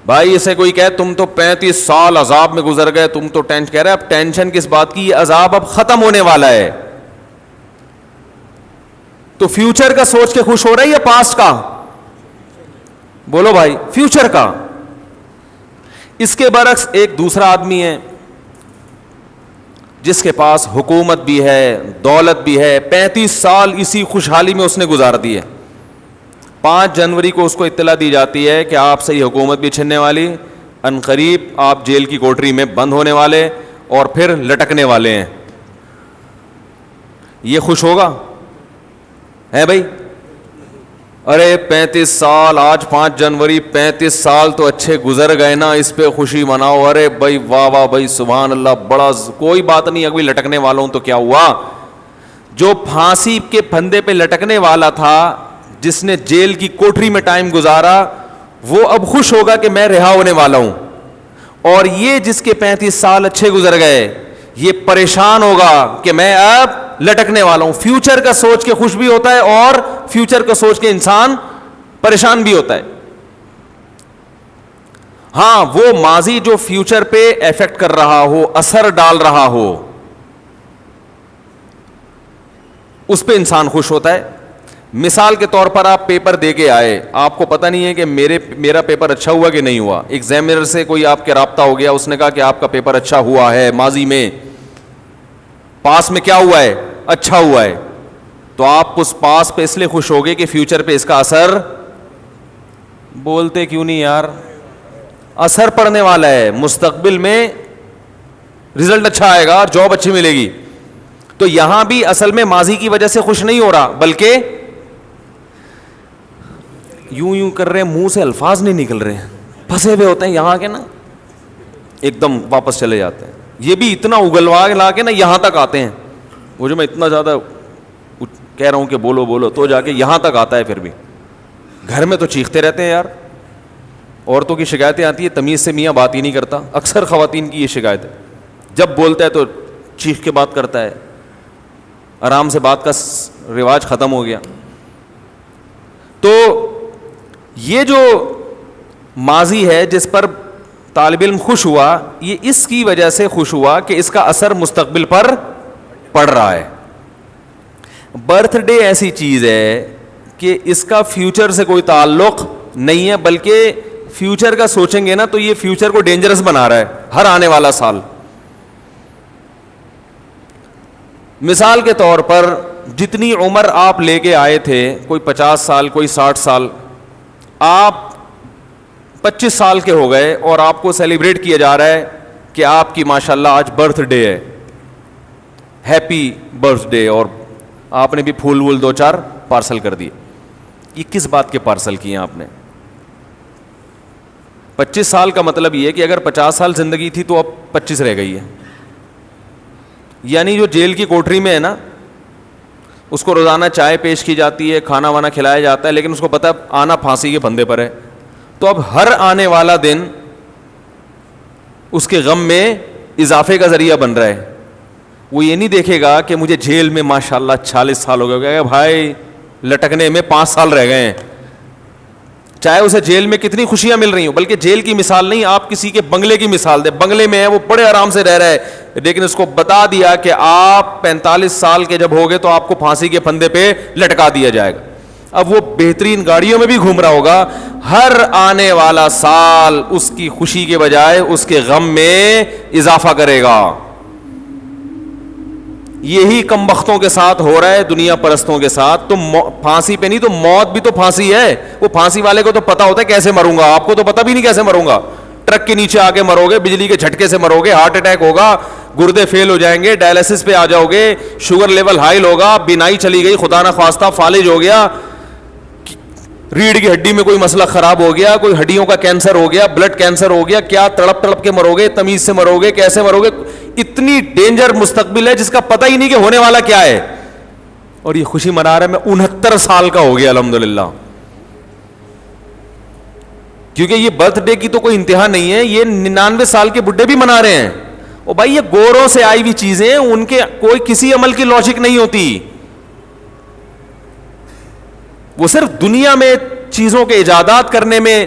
بھائی اسے کوئی کہے تم تو 35 سال عذاب میں گزر گئے, تم تو ٹینشن, کہہ رہے اب ٹینشن کس بات کی, یہ عذاب اب ختم ہونے والا ہے. تو فیوچر کا سوچ کے خوش ہو رہا ہے یا پاسٹ کا؟ بولو بھائی, فیوچر کا. اس کے برعکس ایک دوسرا آدمی ہے جس کے پاس حکومت بھی ہے, دولت بھی ہے, 35 سال اسی خوشحالی میں اس نے گزار دیے. 5 جنوری کو اس کو اطلاع دی جاتی ہے کہ آپ سے یہ حکومت بھی چھننے والی, عنقریب آپ جیل کی کوٹری میں بند ہونے والے اور پھر لٹکنے والے ہیں. یہ خوش ہوگا ہے بھائی؟ ارے 35 سال, آج 5 جنوری, 35 سال تو اچھے گزر گئے نا, اس پہ خوشی مناؤ. ارے بھائی واہ واہ بھائی سبحان اللہ, بڑا کوئی بات نہیں. اگر لٹکنے والوں تو کیا ہوا, جو پھانسی کے پھندے پہ لٹکنے والا تھا, جس نے جیل کی کوٹری میں ٹائم گزارا, وہ اب خوش ہوگا کہ میں رہا ہونے والا ہوں. اور یہ جس کے 35 سال اچھے گزر گئے, یہ پریشان ہوگا کہ میں اب لٹکنے والا ہوں. فیوچر کا سوچ کے خوش بھی ہوتا ہے اور فیوچر کا سوچ کے انسان پریشان بھی ہوتا ہے. ہاں وہ ماضی جو فیوچر پہ ایفیکٹ کر رہا ہو, اثر ڈال رہا ہو, اس پہ انسان خوش ہوتا ہے. مثال کے طور پر آپ پیپر دے کے آئے, آپ کو پتہ نہیں ہے کہ میرا پیپر اچھا ہوا کہ نہیں ہوا. ایگزامینر سے کوئی آپ کے رابطہ ہو گیا, اس نے کہا کہ آپ کا پیپر اچھا ہوا ہے, ماضی میں پاس میں کیا ہوا ہے, اچھا ہوا ہے. تو آپ اس پاس پہ اس لیے خوش ہوگے کہ فیوچر پہ اس کا اثر, بولتے کیوں نہیں یار, اثر پڑنے والا ہے. مستقبل میں رزلٹ اچھا آئے گا اور جاب اچھی ملے گی. تو یہاں بھی اصل میں ماضی کی وجہ سے خوش نہیں ہو رہا, بلکہ یوں یوں کر رہے ہیں, منہ سے الفاظ نہیں نکل رہے ہیں, پھنسے ہوئے ہوتے ہیں یہاں کے نا, ایک دم واپس چلے جاتے ہیں. یہ بھی اتنا اگلوا لا کے نا یہاں تک آتے ہیں. وہ جو میں اتنا زیادہ کہہ رہا ہوں کہ بولو بولو, تو جا کے یہاں تک آتا ہے. پھر بھی گھر میں تو چیختے رہتے ہیں یار. عورتوں کی شکایتیں آتی ہیں, تمیز سے میاں بات ہی نہیں کرتا. اکثر خواتین کی یہ شکایت ہے, جب بولتا ہے تو چیخ کے بات کرتا ہے. آرام سے بات کا رواج ختم ہو گیا. تو یہ جو ماضی ہے جس پر طالب علم خوش ہوا, یہ اس کی وجہ سے خوش ہوا کہ اس کا اثر مستقبل پر پڑ رہا ہے. برتھ ڈے ایسی چیز ہے کہ اس کا فیوچر سے کوئی تعلق نہیں ہے, بلکہ فیوچر کا سوچیں گے نا تو یہ فیوچر کو ڈینجرس بنا رہا ہے ہر آنے والا سال. مثال کے طور پر جتنی عمر آپ لے کے آئے تھے, کوئی 50 سال, کوئی 60 سال, آپ 25 سال کے ہو گئے اور آپ کو سیلیبریٹ کیا جا رہا ہے کہ آپ کی ماشاءاللہ آج برتھ ڈے ہے, ہیپی برتھ ڈے, اور آپ نے بھی پھول وول 2-4 پارسل کر دیے. یہ کس بات کے پارسل کیے ہیں آپ نے؟ 25 سال کا مطلب یہ ہے کہ اگر 50 سال زندگی تھی تو اب 25 رہ گئی ہے. یعنی جو جیل کی کوٹری میں ہے نا, اس کو روزانہ چائے پیش کی جاتی ہے, کھانا وانا کھلایا جاتا ہے, لیکن اس کو پتہ ہے آنا پھانسی کے پھندے پر ہے. تو اب ہر آنے والا دن اس کے غم میں اضافے کا ذریعہ بن رہا ہے. وہ یہ نہیں دیکھے گا کہ مجھے جیل میں ماشاءاللہ 40 سال ہو گئے, بھائی لٹکنے میں 5 سال رہ گئے ہیں, چاہے اسے جیل میں کتنی خوشیاں مل رہی ہوں. بلکہ جیل کی مثال نہیں, آپ کسی کے بنگلے کی مثال دیں. بنگلے میں ہے, وہ بڑے آرام سے رہ رہا ہے, لیکن اس کو بتا دیا کہ آپ 45 سال کے جب ہوگے تو آپ کو پھانسی کے پھندے پہ لٹکا دیا جائے گا. اب وہ بہترین گاڑیوں میں بھی گھوم رہا ہوگا, ہر آنے والا سال اس کی خوشی کے بجائے اس کے غم میں اضافہ کرے گا. یہی کم بختوں کے ساتھ ہو رہا ہے, دنیا پرستوں کے ساتھ. تم پھانسی پہ نہیں, تو موت بھی تو پھانسی ہے. وہ پھانسی والے کو تو پتا ہوتا ہے کیسے مروں گا, آپ کو تو پتا بھی نہیں کیسے مروں گا. ٹرک کے نیچے آ کے مرو گے, بجلی کے جھٹکے سے مرو گے, ہارٹ اٹیک ہوگا, گردے فیل ہو جائیں گے, ڈائلسس پہ آ جاؤ گے, شوگر لیول ہائی ہوگا, بینائی چلی گئی, خدا نہ خواستہ فالج ہو گیا, ریڑھ کی ہڈی میں کوئی مسئلہ خراب ہو گیا, کوئی ہڈیوں کا کینسر ہو گیا, بلڈ کینسر ہو گیا, کیا تڑپ تڑپ کے مرو گے, تمیز سے مرو گے, کیسے مرو گے. اتنی ڈینجر مستقبل ہے جس کا پتہ ہی نہیں کہ ہونے والا کیا ہے. اور یہ خوشی منا رہا ہے. میں 69 سال کا ہو گیا الحمدللہ. کیونکہ یہ برتھ ڈے کی تو کوئی انتہا نہیں ہے, یہ 99 سال کے بڈھے بھی منا رہے ہیں. او بھائی یہ گوروں سے آئی ہوئی چیزیں, ان کے کوئی کسی عمل کی لاجک نہیں ہوتی, وہ صرف دنیا میں چیزوں کے ایجادات کرنے میں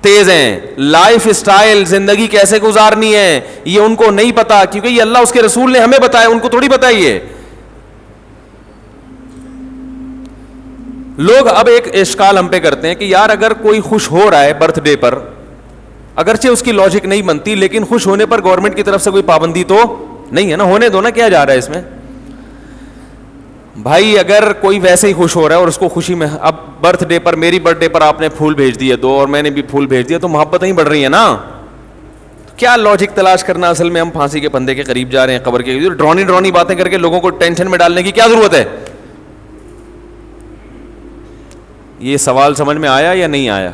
تیز ہیں. لائف سٹائل, زندگی کیسے گزارنی ہے, یہ ان کو نہیں پتا, کیونکہ یہ اللہ اس کے رسول نے ہمیں بتایا, ان کو تھوڑی بتائیے. لوگ اب ایک اشکال ہم پہ کرتے ہیں کہ یار اگر کوئی خوش ہو رہا ہے برتھ ڈے پر, اگرچہ اس کی لاجک نہیں بنتی, لیکن خوش ہونے پر گورنمنٹ کی طرف سے کوئی پابندی تو نہیں ہے نا, ہونے دو نا, کیا جا رہا ہے اس میں. بھائی اگر کوئی ویسے ہی خوش ہو رہا ہے اور اس کو خوشی میں, اب برتھ ڈے پر, میری برتھ ڈے پر آپ نے پھول بھیج دیے 2 اور میں نے بھی پھول بھیج دیا, تو محبتیں ہی بڑھ رہی ہیں نا. کیا لاجک تلاش کرنا, اصل میں ہم پھانسی کے پھندے کے قریب جا رہے ہیں, قبر کے ڈرونی باتیں کر کے لوگوں کو ٹینشن میں ڈالنے کی کیا ضرورت ہے. یہ سوال سمجھ میں آیا یا نہیں آیا؟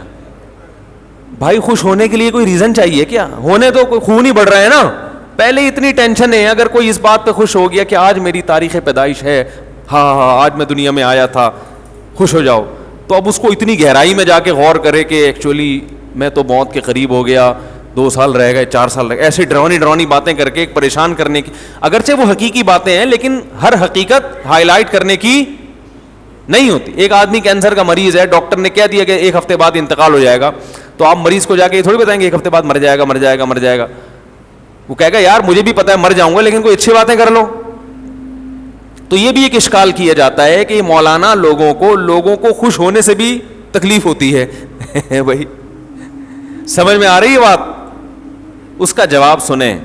بھائی خوش ہونے کے لیے کوئی ریزن چاہیے کیا؟ ہونے تو کوئی خون ہی بڑھ رہا ہے نا, پہلے اتنی ٹینشن ہے. اگر کوئی اس بات پہ خوش ہو گیا کہ آج میری تاریخ پیدائش ہے, ہاں آج میں دنیا میں آیا تھا, خوش ہو جاؤ, تو اب اس کو اتنی گہرائی میں جا کے غور کرے کہ ایکچولی میں تو موت کے قریب ہو گیا, 2 سال رہ گئے, 4 سال رہ گئے, ایسی ڈرونی باتیں کر کے ایک پریشان کرنے کی, اگرچہ وہ حقیقی باتیں ہیں لیکن ہر حقیقت ہائی لائٹ کرنے کی نہیں ہوتی. ایک آدمی کینسر کا مریض ہے, ڈاکٹر نے کہہ دیا کہ 1 ہفتے بعد انتقال ہو جائے گا, تو آپ مریض کو جا کے یہ تھوڑی بتائیں گے 1 ہفتے بعد مر جائے گا. وہ کہے گا یار مجھے بھی پتا ہے مر جاؤں گا, لیکن کوئی اچھی باتیں کر لو. تو یہ بھی ایک اشکال کیا جاتا ہے کہ مولانا لوگوں کو خوش ہونے سے بھی تکلیف ہوتی ہے. بھائی سمجھ میں آ رہی ہے بات؟ اس کا جواب سنیں.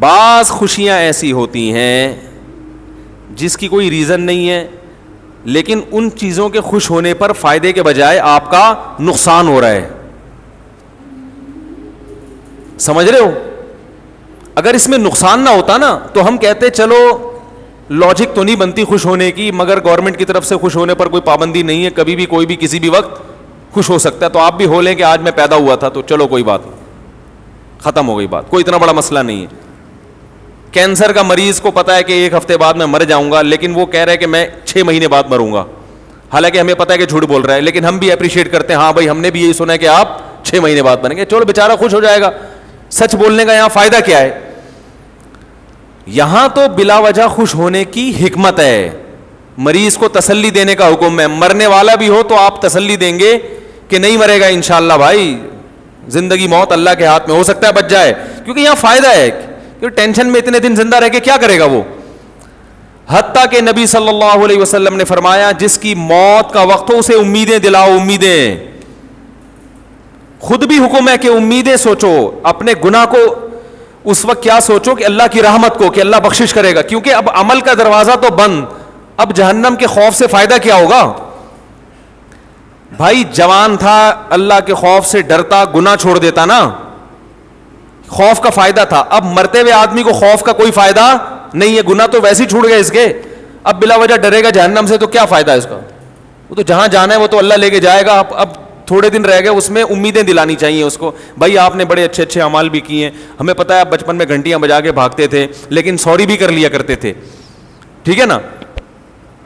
بعض خوشیاں ایسی ہوتی ہیں جس کی کوئی ریزن نہیں ہے, لیکن ان چیزوں کے خوش ہونے پر فائدے کے بجائے آپ کا نقصان ہو رہا ہے. سمجھ رہے ہو؟ اگر اس میں نقصان نہ ہوتا نا تو ہم کہتے چلو لاجک تو نہیں بنتی خوش ہونے کی, مگر گورنمنٹ کی طرف سے خوش ہونے پر کوئی پابندی نہیں ہے, کبھی بھی کوئی بھی کسی بھی وقت خوش ہو سکتا ہے. تو آپ بھی ہو لیں کہ آج میں پیدا ہوا تھا, تو چلو کوئی بات, ختم ہو گئی بات, کوئی اتنا بڑا مسئلہ نہیں ہے. کینسر کا مریض کو پتا ہے کہ 1 ہفتے بعد میں مر جاؤں گا, لیکن وہ کہہ رہا ہے کہ میں 6 مہینے بعد مروں گا, حالانکہ ہمیں پتا ہے کہ جھوٹ بول رہا ہے, لیکن ہم بھی اپریشیٹ کرتے ہیں, ہاں بھائی ہم نے بھی یہی سنا ہے کہ آپ 6 مہینے بعد مریں گے, چلو بیچارہ خوش ہو جائے گا. سچ بولنے کا یہاں فائدہ کیا ہے؟ یہاں تو بلا وجہ خوش ہونے کی حکمت ہے. مریض کو تسلی دینے کا حکم ہے, مرنے والا بھی ہو تو آپ تسلی دیں گے کہ نہیں مرے گا انشاءاللہ بھائی, زندگی موت اللہ کے ہاتھ میں, ہو سکتا ہے بچ جائے, کیونکہ یہاں فائدہ ہے. کیونکہ ٹینشن میں اتنے دن زندہ رہ کے کیا کرے گا وہ. حتیٰ کہ نبی صلی اللہ علیہ وسلم نے فرمایا جس کی موت کا وقت ہو اسے امیدیں دلاؤ, امیدیں. خود بھی حکم ہے کہ امیدیں سوچو, اپنے گناہ کو اس وقت کیا سوچو کہ اللہ کی رحمت کو, کہ اللہ بخشش کرے گا, کیونکہ اب عمل کا دروازہ تو بند, اب جہنم کے خوف سے فائدہ کیا ہوگا. بھائی جوان تھا, اللہ کے خوف سے ڈرتا, گناہ چھوڑ دیتا نا, خوف کا فائدہ تھا. اب مرتے ہوئے آدمی کو خوف کا کوئی فائدہ نہیں ہے, گناہ تو ویسے ہی چھوڑ گئے اس کے, اب بلا وجہ ڈرے گا جہنم سے, تو کیا فائدہ ہے اس کا. وہ تو جہاں جانا ہے وہ تو اللہ لے کے جائے گا. اب تھوڑے دن رہ گئے, اس میں امیدیں دلانی چاہیے اس کو, بھائی آپ نے بڑے اچھے اعمال بھی کیے ہیں, ہمیں پتہ ہے آپ بچپن میں گھنٹیاں بجا کے بھاگتے تھے, لیکن سوری بھی کر لیا کرتے تھے, ٹھیک ہے نا.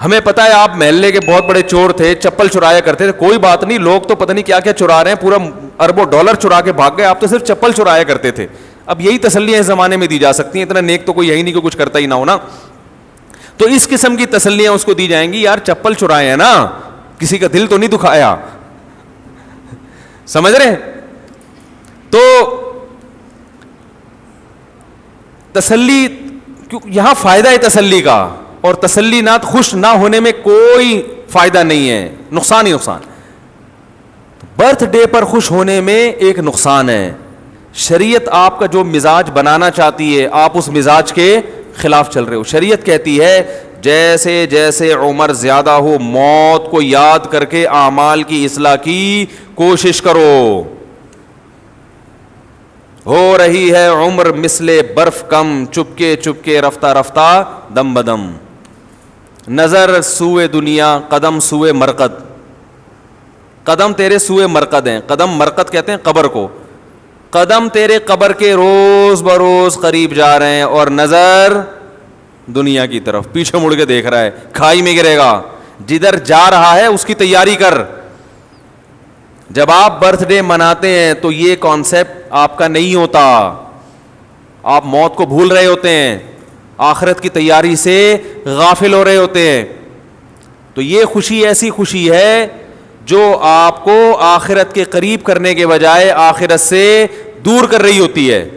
ہمیں پتہ ہے آپ محلے کے بہت بڑے چور تھے, چپل چرایا کرتے تھے, کوئی بات نہیں, لوگ تو پتہ نہیں کیا کیا چرا رہے ہیں, پورا اربوں ڈالر چرا کے بھاگ گئے, آپ تو صرف چپل چرایا کرتے تھے. اب یہی تسلیاں اس زمانے میں دی جا سکتی ہیں, اتنا نیک تو کوئی ہے ہی نہیں کہ کچھ کرتا ہی نہ ہونا. تو اس قسم کی تسلیاں اس کو دی جائیں گی, یار چپل چرائے ہیں نا, کسی کا دل تو نہیں دکھایا. سمجھ رہے ہیں؟ تو تسلی, یہاں فائدہ ہے تسلی کا, اور تسلی نہ خوش نہ ہونے میں کوئی فائدہ نہیں ہے, نقصان ہی نقصان. برتھ ڈے پر خوش ہونے میں ایک نقصان ہے. شریعت آپ کا جو مزاج بنانا چاہتی ہے آپ اس مزاج کے خلاف چل رہے ہو. شریعت کہتی ہے جیسے جیسے عمر زیادہ ہو موت کو یاد کر کے اعمال کی اصلاح کی کوشش کرو. ہو رہی ہے عمر مثل برف کم, چپکے چپکے رفتہ رفتہ دم بدم. نظر سوئے دنیا قدم سوئے مرقد, قدم تیرے سوئے مرقد ہیں. قدم مرقد کہتے ہیں قبر کو, قدم تیرے قبر کے روز بروز قریب جا رہے ہیں, اور نظر دنیا کی طرف, پیچھے مڑ کے دیکھ رہا ہے, کھائی میں گرے گا. جدھر جا رہا ہے اس کی تیاری کر. جب آپ برتھ ڈے مناتے ہیں تو یہ کانسیپٹ آپ کا نہیں ہوتا, آپ موت کو بھول رہے ہوتے ہیں, آخرت کی تیاری سے غافل ہو رہے ہوتے ہیں. تو یہ خوشی ایسی خوشی ہے جو آپ کو آخرت کے قریب کرنے کے بجائے آخرت سے دور کر رہی ہوتی ہے.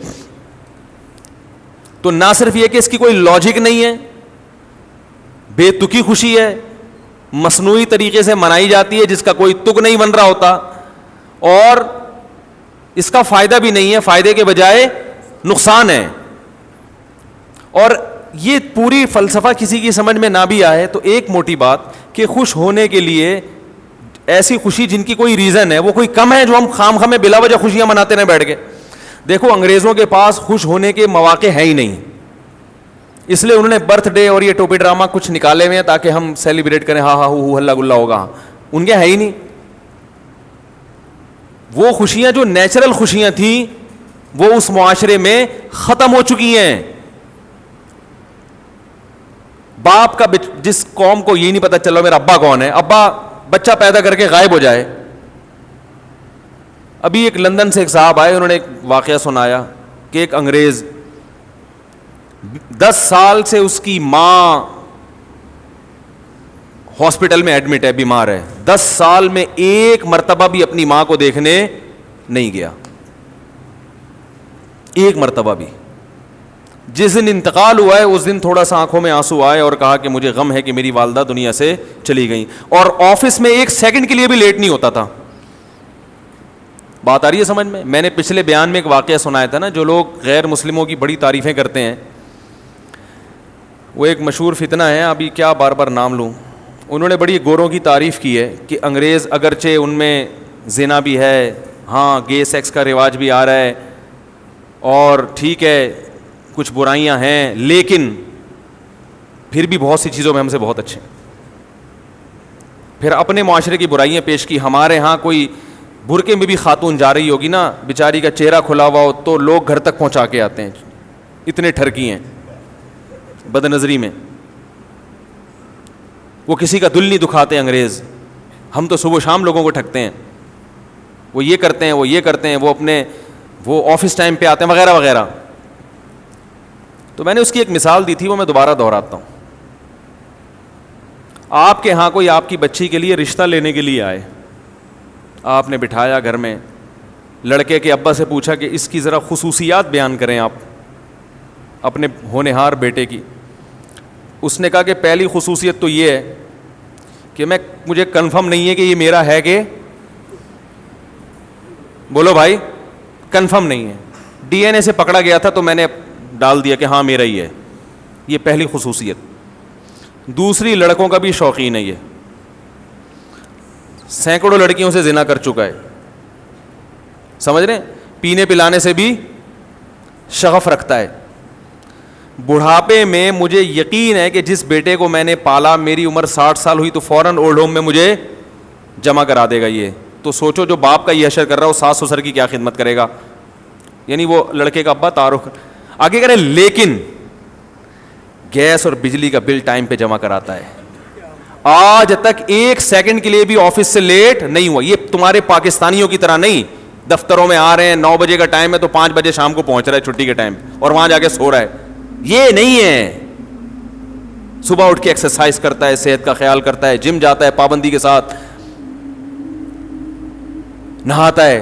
تو نہ صرف یہ کہ اس کی کوئی لاجک نہیں ہے, بے تکی خوشی ہے, مصنوعی طریقے سے منائی جاتی ہے جس کا کوئی تک نہیں بن رہا ہوتا, اور اس کا فائدہ بھی نہیں ہے, فائدے کے بجائے نقصان ہے. اور یہ پوری فلسفہ کسی کی سمجھ میں نہ بھی آئے تو ایک موٹی بات کہ خوش ہونے کے لیے ایسی خوشی جن کی کوئی ریزن ہے وہ کوئی کم ہے جو ہم خام خامے بلا وجہ خوشیاں مناتے رہیں بیٹھ کے. دیکھو انگریزوں کے پاس خوش ہونے کے مواقع ہیں ہی نہیں, اس لیے انہوں نے برتھ ڈے اور یہ ٹوپی ڈرامہ کچھ نکالے ہوئے ہیں تاکہ ہم سیلیبریٹ کریں, ہاں ہاں ہو ہلا گلا ہوگا. ان کے ہے ہی نہیں. وہ خوشیاں جو نیچرل خوشیاں تھیں وہ اس معاشرے میں ختم ہو چکی ہیں. باپ کا جس قوم کو یہ نہیں پتا چلو میرا ابا کون ہے, ابا بچہ پیدا کر کے غائب ہو جائے. ابھی ایک لندن سے ایک صاحب آئے, انہوں نے ایک واقعہ سنایا کہ ایک انگریز 10 سال سے اس کی ماں ہاسپٹل میں ایڈمٹ ہے, بیمار ہے. 10 سال میں ایک مرتبہ بھی اپنی ماں کو دیکھنے نہیں گیا, ایک مرتبہ بھی. جس دن انتقال ہوا ہے اس دن تھوڑا سا آنکھوں میں آنسو آئے اور کہا کہ مجھے غم ہے کہ میری والدہ دنیا سے چلی گئیں, اور آفس میں ایک سیکنڈ کے لیے بھی لیٹ نہیں ہوتا تھا. بات آ رہی ہے سمجھ میں؟ میں نے پچھلے بیان میں ایک واقعہ سنایا تھا نا, جو لوگ غیر مسلموں کی بڑی تعریفیں کرتے ہیں, وہ ایک مشہور فتنہ ہے, ابھی کیا بار بار نام لوں. انہوں نے بڑی گوروں کی تعریف کی ہے کہ انگریز اگرچہ ان میں زنا بھی ہے, ہاں گے سیکس کا رواج بھی آ رہا ہے, اور ٹھیک ہے کچھ برائیاں ہیں, لیکن پھر بھی بہت سی چیزوں میں ہم سے بہت اچھے. پھر اپنے معاشرے کی برائیاں پیش کی. ہمارے ہاں کوئی برقعے میں بھی خاتون جا رہی ہوگی نا, بیچاری کا چہرہ کھلا ہوا ہو تو لوگ گھر تک پہنچا کے آتے ہیں, اتنے ٹھرکی ہیں بد نظری میں. وہ کسی کا دل نہیں دکھاتے انگریز. ہم تو صبح شام لوگوں کو ٹھگتے ہیں, وہ یہ کرتے ہیں وہ یہ کرتے ہیں, وہ آفس ٹائم پہ آتے ہیں وغیرہ وغیرہ. تو میں نے اس کی ایک مثال دی تھی, وہ میں دوبارہ دہراتا ہوں. آپ کے ہاں کوئی آپ کی بچی کے لیے رشتہ لینے کے لیے آئے, آپ نے بٹھایا گھر میں, لڑکے کے ابا سے پوچھا کہ اس کی ذرا خصوصیات بیان کریں آپ اپنے ہونہار بیٹے کی. اس نے کہا کہ پہلی خصوصیت تو یہ ہے کہ مجھے کنفرم نہیں ہے کہ یہ میرا ہے کہ, بولو بھائی, کنفرم نہیں ہے. ڈی این اے سے پکڑا گیا تھا تو میں نے ڈال دیا کہ ہاں میرا ہی ہے. یہ پہلی خصوصیت. دوسری, لڑکوں کا بھی شوقین ہے, یہ سینکڑوں لڑکیوں سے زنا کر چکا ہے, سمجھ رہے ہیں, پینے پلانے سے بھی شغف رکھتا ہے. بڑھاپے میں مجھے یقین ہے کہ جس بیٹے کو میں نے پالا, میری عمر 60 سال ہوئی تو فوراً اولڈ ہوم میں مجھے جمع کرا دے گا. یہ تو سوچو جو باپ کا یہ حشر کر رہا ہے وہ ساس سسر کی کیا خدمت کرے گا. یعنی وہ لڑکے کا ابا تعارف آگے کرے, لیکن گیس اور بجلی کا بل ٹائم پہ جمع کراتا ہے. آج تک ایک سیکنڈ کے لیے بھی آفس سے لیٹ نہیں ہوا. یہ تمہارے پاکستانیوں کی طرح نہیں, دفتروں میں آ رہے ہیں 9 بجے کا ٹائم ہے تو 5 بجے شام کو پہنچ رہا ہے چھٹی کے ٹائم, اور وہاں جا کے سو رہا ہے. یہ نہیں ہے. صبح اٹھ کے ایکسرسائز کرتا ہے, صحت کا خیال کرتا ہے, جم جاتا ہے پابندی کے ساتھ, نہاتا ہے.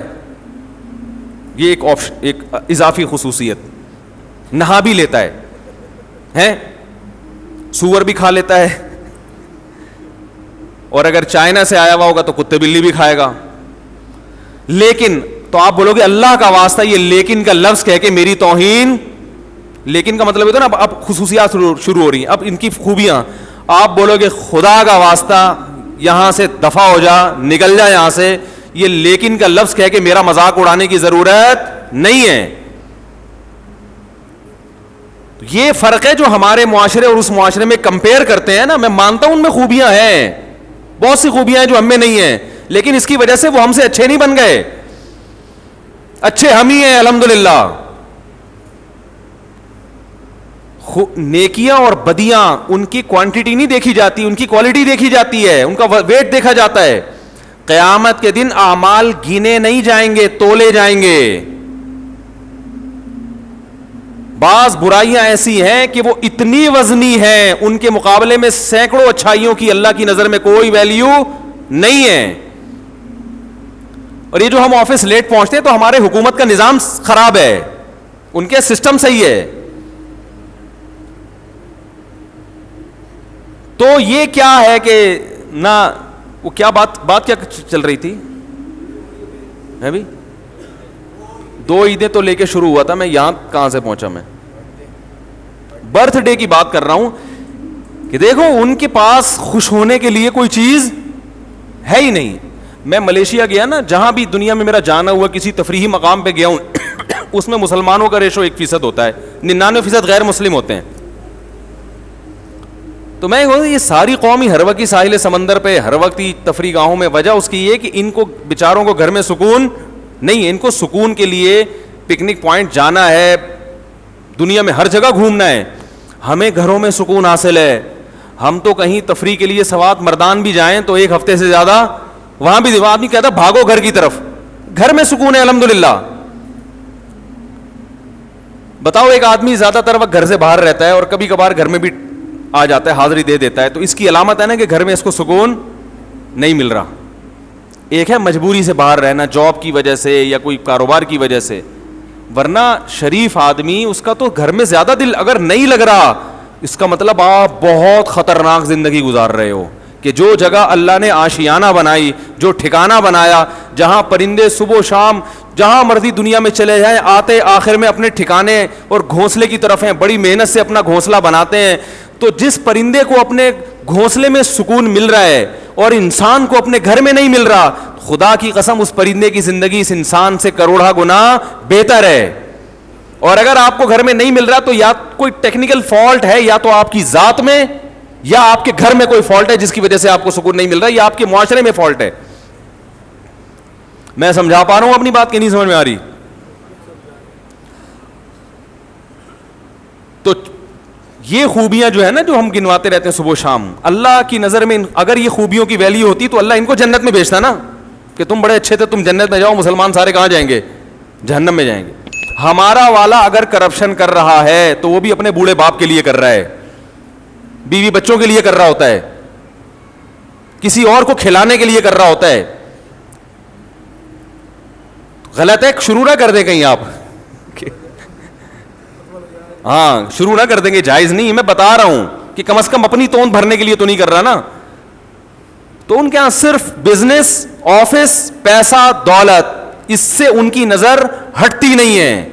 یہ ایک اضافی خصوصیت. نہا بھی لیتا ہے, سور بھی کھا لیتا ہے, اور اگر چائنا سے آیا ہوا ہوگا تو کتے بلی بھی کھائے گا. لیکن تو آپ بولو گے اللہ کا واسطہ, یہ لیکن کا لفظ کہہ کے میری توہین. لیکن کا مطلب ہے نا اب خصوصیات شروع ہو رہی ہیں, اب ان کی خوبیاں. آپ بولو گے خدا کا واسطہ یہاں سے دفع ہو جا, نکل جا یہاں سے. یہ لیکن کا لفظ کہہ کے میرا مذاق اڑانے کی ضرورت نہیں ہے. یہ فرق ہے جو ہمارے معاشرے اور اس معاشرے میں کمپیئر کرتے ہیں نا. میں مانتا ہوں ان میں خوبیاں ہیں, بہت سی خوبیاں ہیں جو ہم میں نہیں ہیں, لیکن اس کی وجہ سے وہ ہم سے اچھے نہیں بن گئے. اچھے ہم ہی ہیں الحمدللہ. نیکیاں اور بدیاں ان کی کوانٹٹی نہیں دیکھی جاتی, ان کی کوالٹی دیکھی جاتی ہے, ان کا ویٹ دیکھا جاتا ہے. قیامت کے دن اعمال گینے نہیں جائیں گے, تولے جائیں گے. بعض برائیاں ایسی ہیں کہ وہ اتنی وزنی ہیں, ان کے مقابلے میں سینکڑوں اچھائیوں کی اللہ کی نظر میں کوئی ویلیو نہیں ہے. اور یہ جو ہم آفس لیٹ پہنچتے ہیں تو ہمارے حکومت کا نظام خراب ہے, ان کے سسٹم صحیح ہے. تو یہ کیا ہے کہ نہ وہ کیا بات کیا چل رہی تھی ہے بھی, 2 عیدیں تو لے کے شروع ہوا تھا, میں یہاں کہاں سے پہنچا, میں برتھ ڈے کی بات کر رہا ہوں کہ دیکھو ان کے پاس خوش ہونے کے لیے کوئی چیز ہے ہی نہیں. میں ملیشیا گیا نا, جہاں بھی دنیا میں میرا جانا ہوا, کسی تفریحی مقام پہ گیا ہوں, اس میں مسلمانوں کا ریشو 1% ہوتا ہے, 99% غیر مسلم ہوتے ہیں. تو میں یہ ساری قوم ہی ہر وقت ساحل سمندر پہ, ہر وقت تفریح گاہوں میں, وجہ اس کی یہ کہ ان کو بیچاروں کو گھر میں سکون نہیں ہے. ان کو سکون کے لیے پکنک پوائنٹ جانا ہے, دنیا میں ہر جگہ گھومنا ہے. ہمیں گھروں میں سکون حاصل ہے. ہم تو کہیں تفریح کے لیے سوات مردان بھی جائیں تو 1 ہفتے سے زیادہ وہاں بھی آدمی کہتا بھاگو گھر کی طرف, گھر میں سکون ہے الحمدللہ. بتاؤ ایک آدمی زیادہ تر وقت گھر سے باہر رہتا ہے اور کبھی کبھار گھر میں بھی آ جاتا ہے, حاضری دے دیتا ہے, تو اس کی علامت ہے نا کہ گھر میں اس کو سکون نہیں مل رہا. ایک ہے مجبوری سے باہر رہنا, جاب کی وجہ سے یا کوئی کاروبار کی وجہ سے, ورنہ شریف آدمی اس کا تو گھر میں زیادہ دل اگر نہیں لگ رہا, اس کا مطلب آپ بہت خطرناک زندگی گزار رہے ہو. کہ جو جگہ اللہ نے آشیانہ بنائی, جو ٹھکانہ بنایا, جہاں پرندے صبح و شام جہاں مرضی دنیا میں چلے جائیں, آتے آخر میں اپنے ٹھکانے اور گھونسلے کی طرف ہیں, بڑی محنت سے اپنا گھونسلہ بناتے ہیں. تو جس پرندے کو اپنے گھونسلے میں سکون مل رہا ہے اور انسان کو اپنے گھر میں نہیں مل رہا, خدا کی قسم اس پرندے کی زندگی اس انسان سے کروڑا گنا بہتر ہے. اور اگر آپ کو گھر میں نہیں مل رہا تو یا کوئی ٹیکنیکل فالٹ ہے, یا تو آپ کی ذات میں, یا آپ کے گھر میں کوئی فالٹ ہے جس کی وجہ سے آپ کو سکون نہیں مل رہا, یا آپ کے معاشرے میں فالٹ ہے. میں سمجھا پا رہا ہوں اپنی بات کہ نہیں سمجھ میں آ رہی؟ تو یہ خوبیاں جو ہے نا جو ہم گنواتے رہتے ہیں صبح و شام, اللہ کی نظر میں اگر یہ خوبیوں کی ویلیو ہوتی تو اللہ ان کو جنت میں بھیجتا نا, کہ تم بڑے اچھے تھے, تم جنت میں جاؤ, مسلمان سارے کہاں جائیں گے؟ جہنم میں جائیں گے. ہمارا والا اگر کرپشن کر رہا ہے تو وہ بھی اپنے بوڑھے باپ کے لیے کر رہا ہے, بیوی بچوں کے لیے کر رہا ہوتا ہے, کسی اور کو کھلانے کے لیے کر رہا ہوتا ہے. غلط ہے, شروع نہ کر دیں کہیں آپ, ہاں شروع نہ کر دیں گے, جائز نہیں. میں بتا رہا ہوں کہ کم از کم اپنی توند بھرنے کے لیے تو نہیں کر رہا نا. تو ان کے یہاں صرف بزنس, آفس, پیسہ, دولت, اس سے ان کی نظر ہٹتی نہیں ہے.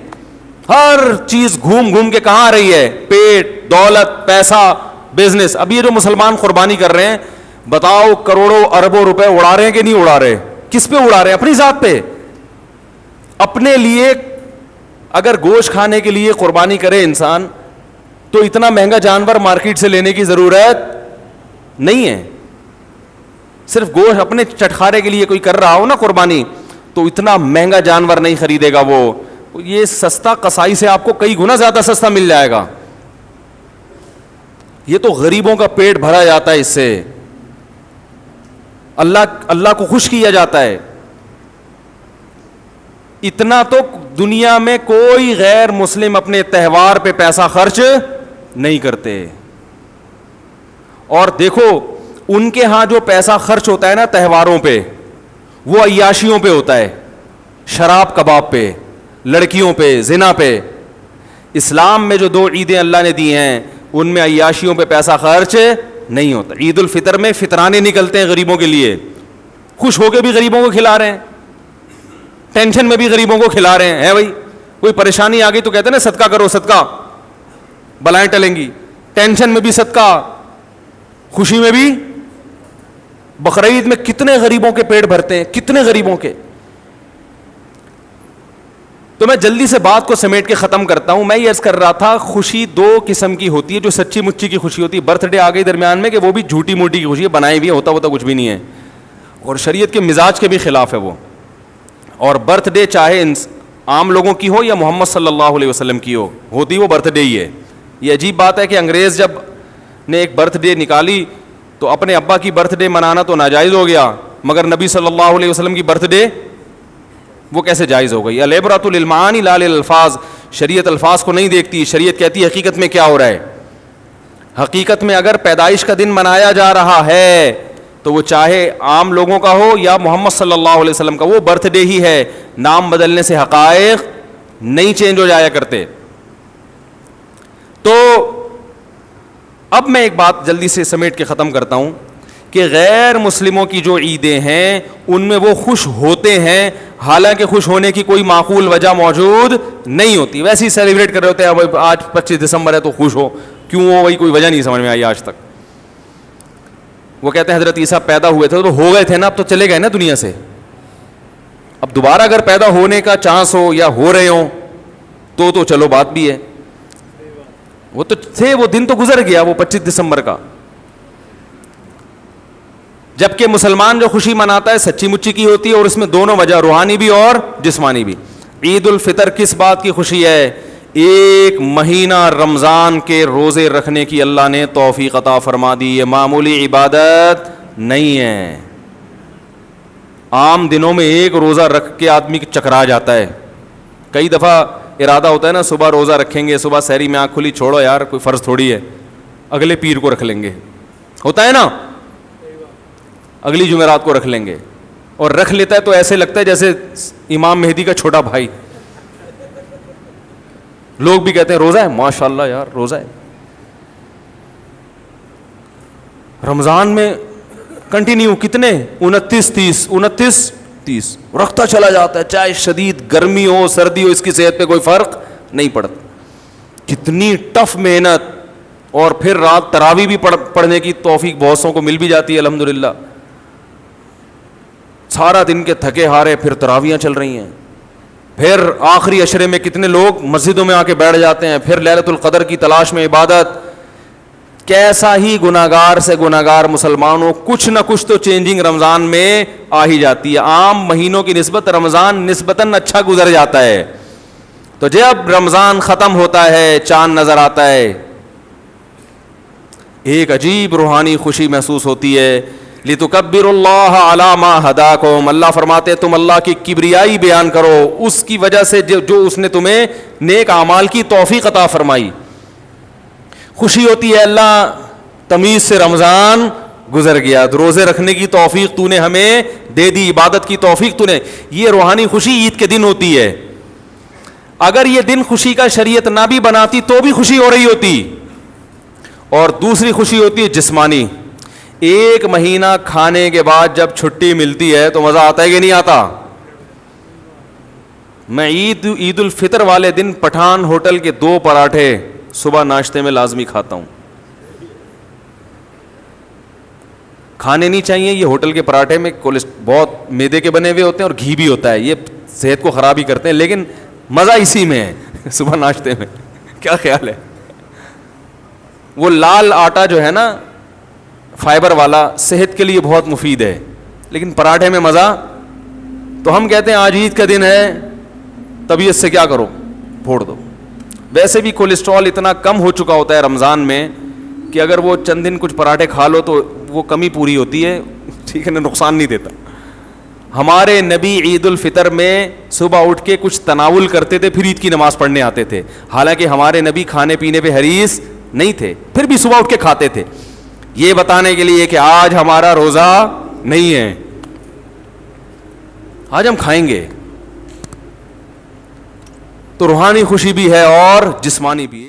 ہر چیز گھوم گھوم کے کہاں آ رہی ہے؟ پیٹ, دولت, پیسہ, بزنس. اب یہ جو مسلمان قربانی کر رہے ہیں, بتاؤ کروڑوں اربوں روپے اڑا رہے ہیں کہ نہیں اڑا رہے؟ کس پہ اڑا رہے ہیں؟ اپنی ذات پہ. اپنے لیے اگر گوشت کھانے کے لیے قربانی کرے انسان تو اتنا مہنگا جانور مارکیٹ سے لینے کی ضرورت نہیں ہے. صرف گوشت اپنے چٹخارے کے لیے کوئی کر رہا ہو نا قربانی, تو اتنا مہنگا جانور نہیں خریدے گا وہ. یہ سستا قصائی سے آپ کو کئی گنا زیادہ سستا مل جائے گا. یہ تو غریبوں کا پیٹ بھرا جاتا ہے اس سے, اللہ کو خوش کیا جاتا ہے. اتنا تو دنیا میں کوئی غیر مسلم اپنے تہوار پہ پیسہ خرچ نہیں کرتے. اور دیکھو ان کے ہاں جو پیسہ خرچ ہوتا ہے نا تہواروں پہ, وہ عیاشیوں پہ ہوتا ہے, شراب کباب پہ, لڑکیوں پہ, زنا پہ. اسلام میں جو 2 عیدیں اللہ نے دی ہیں ان میں عیاشیوں پہ پیسہ خرچ نہیں ہوتا. عید الفطر میں فطرانے نکلتے ہیں غریبوں کے لیے, خوش ہو کے بھی غریبوں کو کھلا رہے ہیں, ٹینشن میں بھی غریبوں کو کھلا رہے ہیں. بھائی کوئی پریشانی آ گئی تو کہتے ہیں نا صدقہ کرو, صدقہ بلائیں ٹلیں گی. ٹینشن میں بھی صدقہ, خوشی میں بھی. بقرعید میں کتنے غریبوں کے پیٹ بھرتے ہیں, کتنے غریبوں کے. تو میں جلدی سے بات کو سمیٹ کے ختم کرتا ہوں. میں یہ عرض کر رہا تھا خوشی 2 قسم کی ہوتی ہے, جو سچی مچی کی خوشی ہوتی ہے. برتھ ڈے آ گئی درمیان میں کہ وہ بھی جھوٹی موٹی کی خوشی ہے, بنائی بھی ہوتا کچھ بھی نہیں ہے, اور شریعت کے مزاج کے بھی خلاف ہے وہ. اور برتھ ڈے چاہے عام لوگوں کی ہو یا محمد صلی اللہ علیہ وسلم کی ہو, ہوتی وہ برتھ ڈے ہی ہے. یہ عجیب بات ہے کہ انگریز جب نے ایک برتھ ڈے نکالی تو اپنے ابا کی برتھ ڈے منانا تو ناجائز ہو گیا, مگر نبی صلی اللہ علیہ وسلم کی برتھ ڈے وہ کیسے جائز ہو گئی؟ العبرۃ للمعانی لا للالفاظ. شریعت الفاظ کو نہیں دیکھتی, شریعت کہتی ہے حقیقت میں کیا ہو رہا ہے. حقیقت میں اگر پیدائش کا دن منایا جا رہا ہے تو وہ چاہے عام لوگوں کا ہو یا محمد صلی اللہ علیہ وسلم کا, وہ برتھ ڈے ہی ہے. نام بدلنے سے حقائق نہیں چینج ہو جایا کرتے. تو اب میں ایک بات جلدی سے سمیٹ کے ختم کرتا ہوں کہ غیر مسلموں کی جو عیدیں ہیں ان میں وہ خوش ہوتے ہیں, حالانکہ خوش ہونے کی کوئی معقول وجہ موجود نہیں ہوتی. ویسے ہی سیلیبریٹ کر رہے ہوتے ہیں, آج 25 دسمبر ہے تو خوش ہو, کیوں ہو وہی کوئی وجہ نہیں سمجھ میں آئی آج تک. وہ کہتے ہیں حضرت عیسیٰ پیدا ہوئے تھے تو ہو گئے تھے نا, اب تو چلے گئے نا دنیا سے, اب دوبارہ اگر پیدا ہونے کا چانس ہو یا ہو رہے ہوں تو چلو بات بھی ہے. وہ تو تھے, وہ دن تو گزر گیا وہ 25 دسمبر کا. جبکہ مسلمان جو خوشی مناتا ہے سچی مچی کی ہوتی ہے, اور اس میں دونوں وجہ, روحانی بھی اور جسمانی بھی. عید الفطر کس بات کی خوشی ہے؟ ایک مہینہ رمضان کے روزے رکھنے کی اللہ نے توفیق عطا فرما دی. یہ معمولی عبادت نہیں ہے. عام دنوں میں ایک روزہ رکھ کے آدمی چکرا جاتا ہے. کئی دفعہ ارادہ ہوتا ہے نا صبح روزہ رکھیں گے, صبح سحری میں آنکھ کھلی, چھوڑو یار کوئی فرض تھوڑی ہے, اگلے پیر کو رکھ لیں گے, ہوتا ہے نا, اگلی جمعرات کو رکھ لیں گے. اور رکھ لیتا ہے تو ایسے لگتا ہے جیسے امام مہدی کا چھوٹا بھائی. لوگ بھی کہتے ہیں روزہ ہے, ماشاءاللہ یار روزہ ہے. رمضان میں کنٹینیو کتنے 29-30 رکھتا چلا جاتا ہے, چاہے شدید گرمی ہو سردی ہو, اس کی صحت پہ کوئی فرق نہیں پڑتا. کتنی ٹف محنت. اور پھر رات تراویح بھی پڑھنے کی توفیق بہت سوں کو مل بھی جاتی ہے الحمدللہ. سارا دن کے تھکے ہارے پھر تراویحاں چل رہی ہیں. پھر آخری عشرے میں کتنے لوگ مسجدوں میں آ کے بیٹھ جاتے ہیں, پھر لیلۃ القدر کی تلاش میں عبادت. کیسا ہی گناہگار سے گناہگار مسلمانوں, کچھ نہ کچھ تو چینجنگ رمضان میں آ ہی جاتی ہے. عام مہینوں کی نسبت رمضان نسبتاً اچھا گزر جاتا ہے. تو جب رمضان ختم ہوتا ہے, چاند نظر آتا ہے, ایک عجیب روحانی خوشی محسوس ہوتی ہے. لِتُكَبِّرُوا اللَّهَ عَلَى مَا هَدَاكُمْ, اللہ فرماتے تم اللہ کی کبریائی بیان کرو اس کی وجہ سے جو اس نے تمہیں نیک اعمال کی توفیق عطا فرمائی. خوشی ہوتی ہے اللہ تمیز سے رمضان گزر گیا, روزے رکھنے کی توفیق تو نے ہمیں دے دی, عبادت کی توفیق تو نے. یہ روحانی خوشی عید کے دن ہوتی ہے. اگر یہ دن خوشی کا شریعت نہ بھی بناتی تو بھی خوشی ہو رہی ہوتی. اور دوسری خوشی ہوتی ہے جسمانی. ایک مہینہ کھانے کے بعد جب چھٹی ملتی ہے تو مزہ آتا ہے کہ نہیں آتا؟ میں عید الفطر والے دن پٹھان ہوٹل کے 2 پراٹھے صبح ناشتے میں لازمی کھاتا ہوں. کھانے نہیں چاہیے یہ ہوٹل کے پراٹھے میں بہت میدے کے بنے ہوئے ہوتے ہیں اور گھی بھی ہوتا ہے, یہ صحت کو خراب ہی کرتے ہیں, لیکن مزہ اسی میں ہے صبح ناشتے میں. کیا خیال ہے؟ وہ لال آٹا جو ہے نا فائبر والا, صحت کے لیے بہت مفید ہے, لیکن پراٹھے میں مزہ. تو ہم کہتے ہیں آج عید کا دن ہے, طبیعت سے کیا کرو, پھوڑ دو. ویسے بھی کولیسٹرول اتنا کم ہو چکا ہوتا ہے رمضان میں کہ اگر وہ چند دن کچھ پراٹھے کھا لو تو وہ کمی پوری ہوتی ہے, ٹھیک ہے نا, نقصان نہیں دیتا. ہمارے نبی عید الفطر میں صبح اٹھ کے کچھ تناول کرتے تھے, پھر عید کی نماز پڑھنے آتے تھے. حالانکہ ہمارے نبی کھانے پینے پہ حریص نہیں تھے, پھر بھی صبح اٹھ کے کھاتے تھے, یہ بتانے کے لیے کہ آج ہمارا روزہ نہیں ہے, آج ہم کھائیں گے. تو روحانی خوشی بھی ہے اور جسمانی بھی.